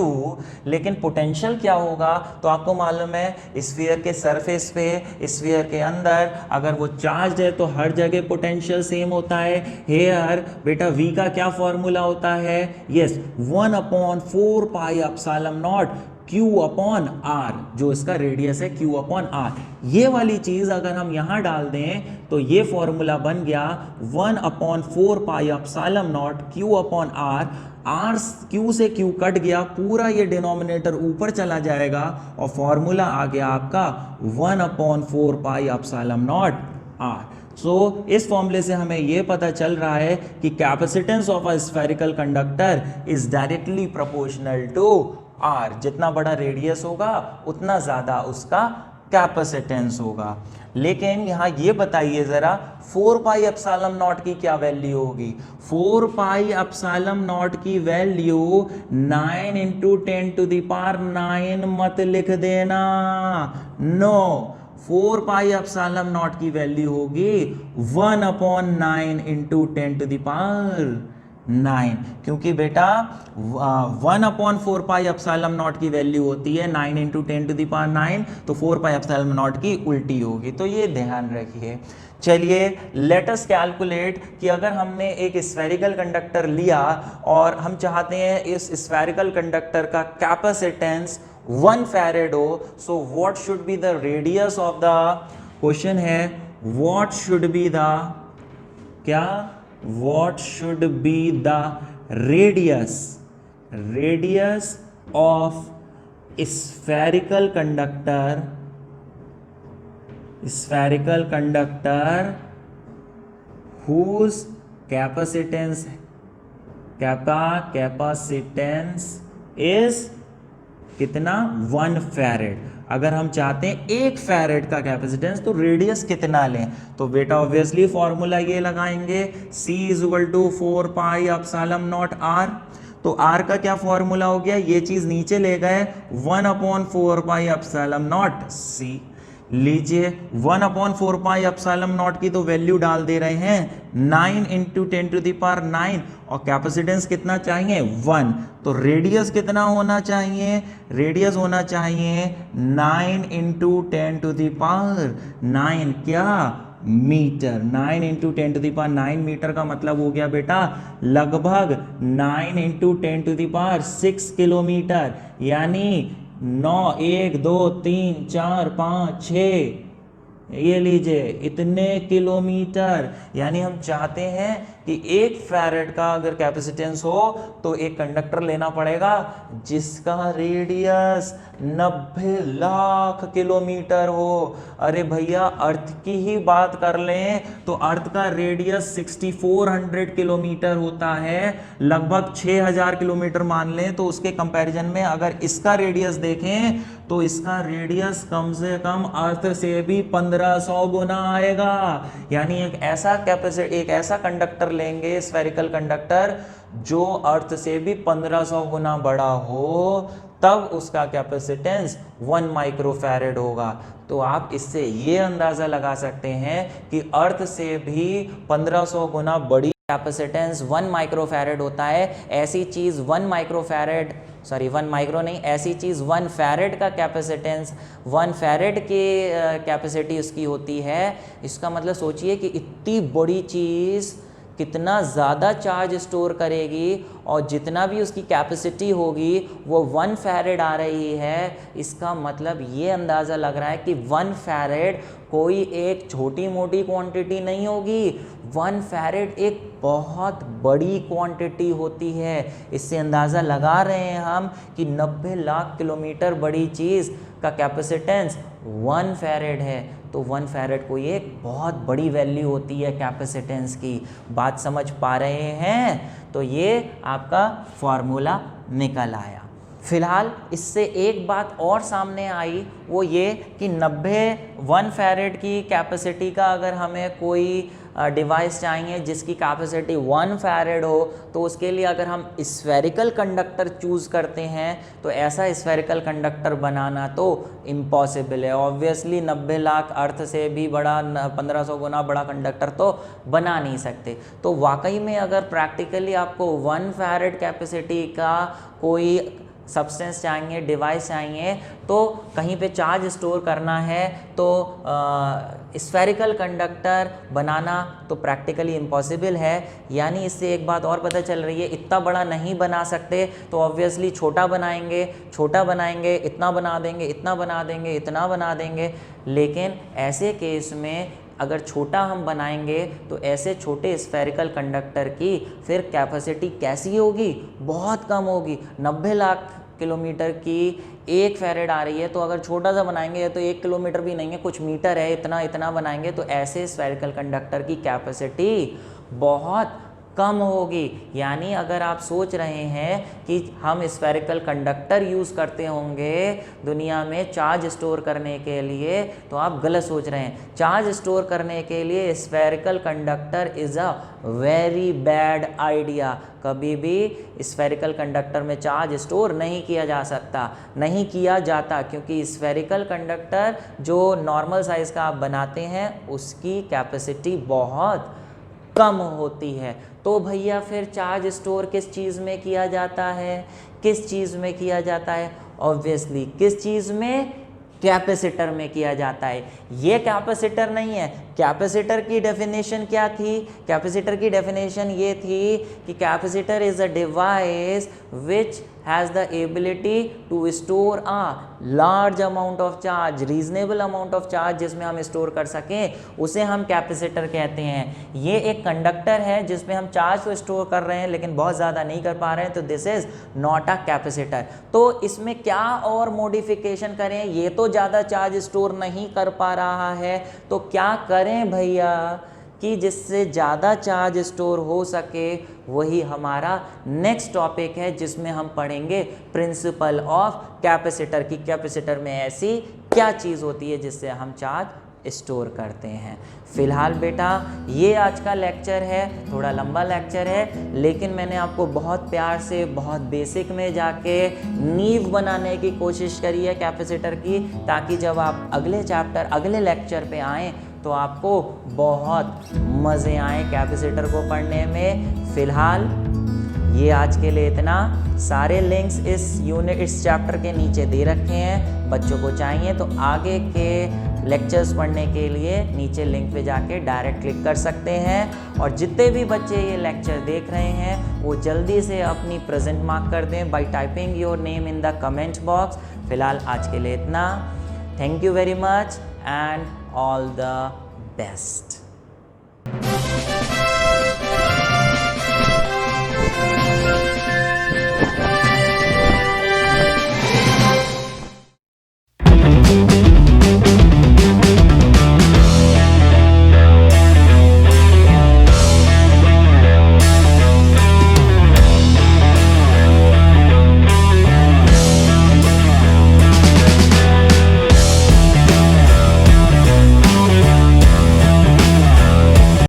लेकिन पोटेंशियल क्या होगा तो आपको मालूम है स्फीयर के सरफेस पे, स्फीयर के अंदर अगर वो चार्ज है तो हर जगह पोटेंशियल सेम होता है। हेयर बेटा V का क्या फॉर्मूला होता है, yes 1/4 pi epsilon not Q upon R, जो इसका रेडियस है Q अपॉन R। ये वाली चीज अगर हम यहां डाल दें तो ये फॉर्मूला बन गया 1/4 पाई epsilon not Q upon R। R Q से Q कट गया, पूरा ये डिनोमिनेटर ऊपर चला जाएगा और फॉर्मूला आ गया आपका 1/4 पाई एप्सिलॉन नॉट R। सो इस फॉर्मूले से हमें यह पता चल रहा है कि capacitance of a spherical conductor is directly proportional to R। जितना बड़ा रेडियस होगा उतना ज़्यादा उसका कैपेसिटेंस होगा। लेकिन यहाँ ये बताइए ज़रा 4 पाई एप्सिलॉन नॉट की क्या वैल्यू होगी। 4 पाई एप्सिलॉन नॉट की वैल्यू 9 × 10⁹ मत लिख देना, नो 4 पाई एप्सिलॉन नॉट की वैल्यू होगी 1/9 × 10⁹, क्योंकि बेटा 1/4 पाई एप्सिलॉन नॉट की वैल्यू होती है 9 × 10⁹, तो 4 पाई एप्सिलॉन नॉट की उल्टी होगी, तो ये ध्यान रखिए। चलिए लेट अस कैलकुलेट कि अगर हमने एक स्फेरिकल कंडक्टर लिया और हम चाहते हैं इस स्फेरिकल कंडक्टर का कैपेसिटेंस 1 फैरेड हो, so what should be the radius of the, question है व्हाट शुड बी द क्या, what should be the radius of spherical conductor whose capacitance is कितना 1 फैरेड। अगर हम चाहते हैं 1 फैरेड का कैपेसिटेंस तो रेडियस कितना लें, तो बेटा ऑब्वियसली फॉर्मूला ये लगाएंगे C is equal to 4 pi epsilon nought R। तो R का क्या फॉर्मूला हो गया, ये चीज नीचे ले गए 1/4 पाई एप्सिलॉन नॉट C। लीजिए 1/4 पाई एप्सिलॉन नॉट की तो वैल्यू डाल दे रहे हैं 9 × 10⁹ और कैपेसिटेंस कितना चाहिए 1, तो रेडियस कितना होना चाहिए, रेडियस होना चाहिए 9 × 10⁹, क्या मीटर। 9 × 10⁹ मीटर का मतलब हो गया बेटा लगभग 9 × 10⁶ किलोमीटर, यानी 9 1 2 3 4 5 6, ये लीजिए इतने किलोमीटर। यानी हम चाहते हैं कि 1 फैरेड का अगर कैपेसिटेंस हो तो एक कंडक्टर लेना पड़ेगा जिसका रेडियस 90 लाख किलोमीटर हो। अरे भैया अर्थ की ही बात कर लें तो अर्थ का रेडियस 6400 किलोमीटर होता है, लगभग 6000 किलोमीटर मान लें, तो उसके कंपैरिजन में अगर इसका रेडियस देखें तो इसका रेडियस कम से कम अर्थ से भी 1500 गुना आएगा। यानी एक ऐसा कंडक्टर लेंगे स्फेरिकल कंडक्टर जो अर्थ से भी 1500 गुना बड़ा हो, तब उसका कैपेसिटेंस 1 माइक्रोफैरेड होगा। तो आप इससे ये अंदाजा लगा सकते हैं कि अर्थ से भी 1500 गुना बड़ी कैपेसिटेंस 1 माइक्रोफैरेड होता है। ऐसी चीज़ 1 माइक्रोफैरेड, सॉरी 1 माइक्रो नहीं, ऐसी चीज़ 1 फैरेड का कैपेसिटेंस, 1 फैरेड की कैपेसिटी उसकी होती है। इसका मतलब सोचिए कि इतनी बड़ी चीज़ कितना ज़्यादा चार्ज स्टोर करेगी और जितना भी उसकी कैपेसिटी होगी वो 1 फैरेड आ रही है। इसका मतलब ये अंदाज़ा लग रहा है कि 1 फैरेड कोई एक छोटी मोटी क्वांटिटी नहीं होगी, 1 फैरेड एक बहुत बड़ी क्वांटिटी होती है। इससे अंदाज़ा लगा रहे हैं हम कि 90 लाख किलोमीटर बड़ी चीज़ का कैपेसिटेंस 1 फैरेड है। तो 1 फैरेड कोई एक बहुत बड़ी वैल्यू होती है कैपेसिटेंस की। बात समझ पा रहे हैं? तो ये आपका फॉर्मूला निकल आया। फिलहाल इससे एक बात और सामने आई, वो ये कि 1 फैरेड की कैपेसिटी का अगर हमें कोई डिवाइस चाहिए जिसकी कैपेसिटी 1 फैरेड हो, तो उसके लिए अगर हम स्फेरिकल कंडक्टर चूज़ करते हैं तो ऐसा स्फेरिकल कंडक्टर बनाना तो इम्पॉसिबल है। ऑब्वियसली 90 लाख अर्थ से भी बड़ा 1500 गुना बड़ा कंडक्टर तो बना नहीं सकते। तो वाकई में अगर प्रैक्टिकली आपको 1 फैरेड कैपेसिटी का कोई सब्सटेंस चाहिए, डिवाइस चाहिए, तो कहीं पे चार्ज स्टोर करना है तो स्फेरिकल कंडक्टर बनाना तो प्रैक्टिकली इम्पॉसिबल है। यानी इससे एक बात और पता चल रही है, इतना बड़ा नहीं बना सकते तो ऑब्वियसली छोटा बनाएंगे, इतना बना देंगे, इतना बना देंगे, इतना बना देंगे। लेकिन ऐसे केस में अगर छोटा हम बनाएंगे तो ऐसे छोटे स्फेरिकल कंडक्टर की फिर कैपेसिटी कैसी होगी, बहुत कम होगी। 90 लाख किलोमीटर की 1 फैरेड आ रही है, तो अगर छोटा सा बनाएंगे तो 1 किलोमीटर भी नहीं है, कुछ मीटर है, इतना बनाएंगे तो ऐसे स्फेरिकल कंडक्टर की कैपेसिटी बहुत कम होगी। यानी अगर आप सोच रहे हैं कि हम स्फेरिकल कंडक्टर यूज़ करते होंगे दुनिया में चार्ज स्टोर करने के लिए, तो आप गलत सोच रहे हैं। चार्ज स्टोर करने के लिए spherical conductor is a very bad idea. कभी भी स्फेरिकल कंडक्टर में चार्ज स्टोर नहीं किया जा सकता, नहीं किया जाता, क्योंकि स्फेरिकल कंडक्टर जो नॉर्मल साइज़ का आप बनाते हैं उसकी कैपेसिटी बहुत कम होती है। तो भैया फिर चार्ज स्टोर किस चीज़ में किया जाता है, किस चीज़ में किया जाता है? ऑब्वियसली किस चीज़ में? कैपेसिटर में किया जाता है। ये कैपेसिटर नहीं है। कैपेसिटर की डेफिनेशन क्या थी? कैपेसिटर की डेफिनेशन ये थी कि capacitor is a device which has the ability to store a large amount of charge, reasonable amount of charge जिसमें हम स्टोर कर सकें, उसे हम कैपेसिटर कहते हैं। ये एक कंडक्टर है जिसमें हम चार्ज तो स्टोर कर रहे हैं लेकिन बहुत ज़्यादा नहीं कर पा रहे हैं, तो this is not a capacitor. तो इसमें क्या और मॉडिफिकेशन करें? ये तो ज़्यादा चार्ज स्टोर नहीं कर पा रहा है, तो क्या करें भैया कि जिससे ज़्यादा चार्ज स्टोर हो सके? वही हमारा नेक्स्ट टॉपिक है जिसमें हम पढ़ेंगे प्रिंसिपल ऑफ कैपेसिटर की कैपेसिटर में ऐसी क्या चीज़ होती है जिससे हम चार्ज स्टोर करते हैं। फ़िलहाल बेटा ये आज का लेक्चर है, थोड़ा लंबा लेक्चर है, लेकिन मैंने आपको बहुत प्यार से बहुत बेसिक में जाके नींव बनाने की कोशिश करी है कैपेसिटर की, ताकि जब आप अगले चैप्टर अगले लेक्चर पे आएँ तो आपको बहुत मज़े आए कैपेसिटर को पढ़ने में। फ़िलहाल ये आज के लिए इतना। सारे लिंक्स इस चैप्टर के नीचे दे रखे हैं, बच्चों को चाहिए तो आगे के लेक्चर्स पढ़ने के लिए नीचे लिंक पे जाके डायरेक्ट क्लिक कर सकते हैं। और जितने भी बच्चे ये लेक्चर देख रहे हैं वो जल्दी से अपनी प्रेजेंट मार्क कर दें bye typing your name in the comment box. फ़िलहाल आज के लिए इतना। Thank you very much and all the best.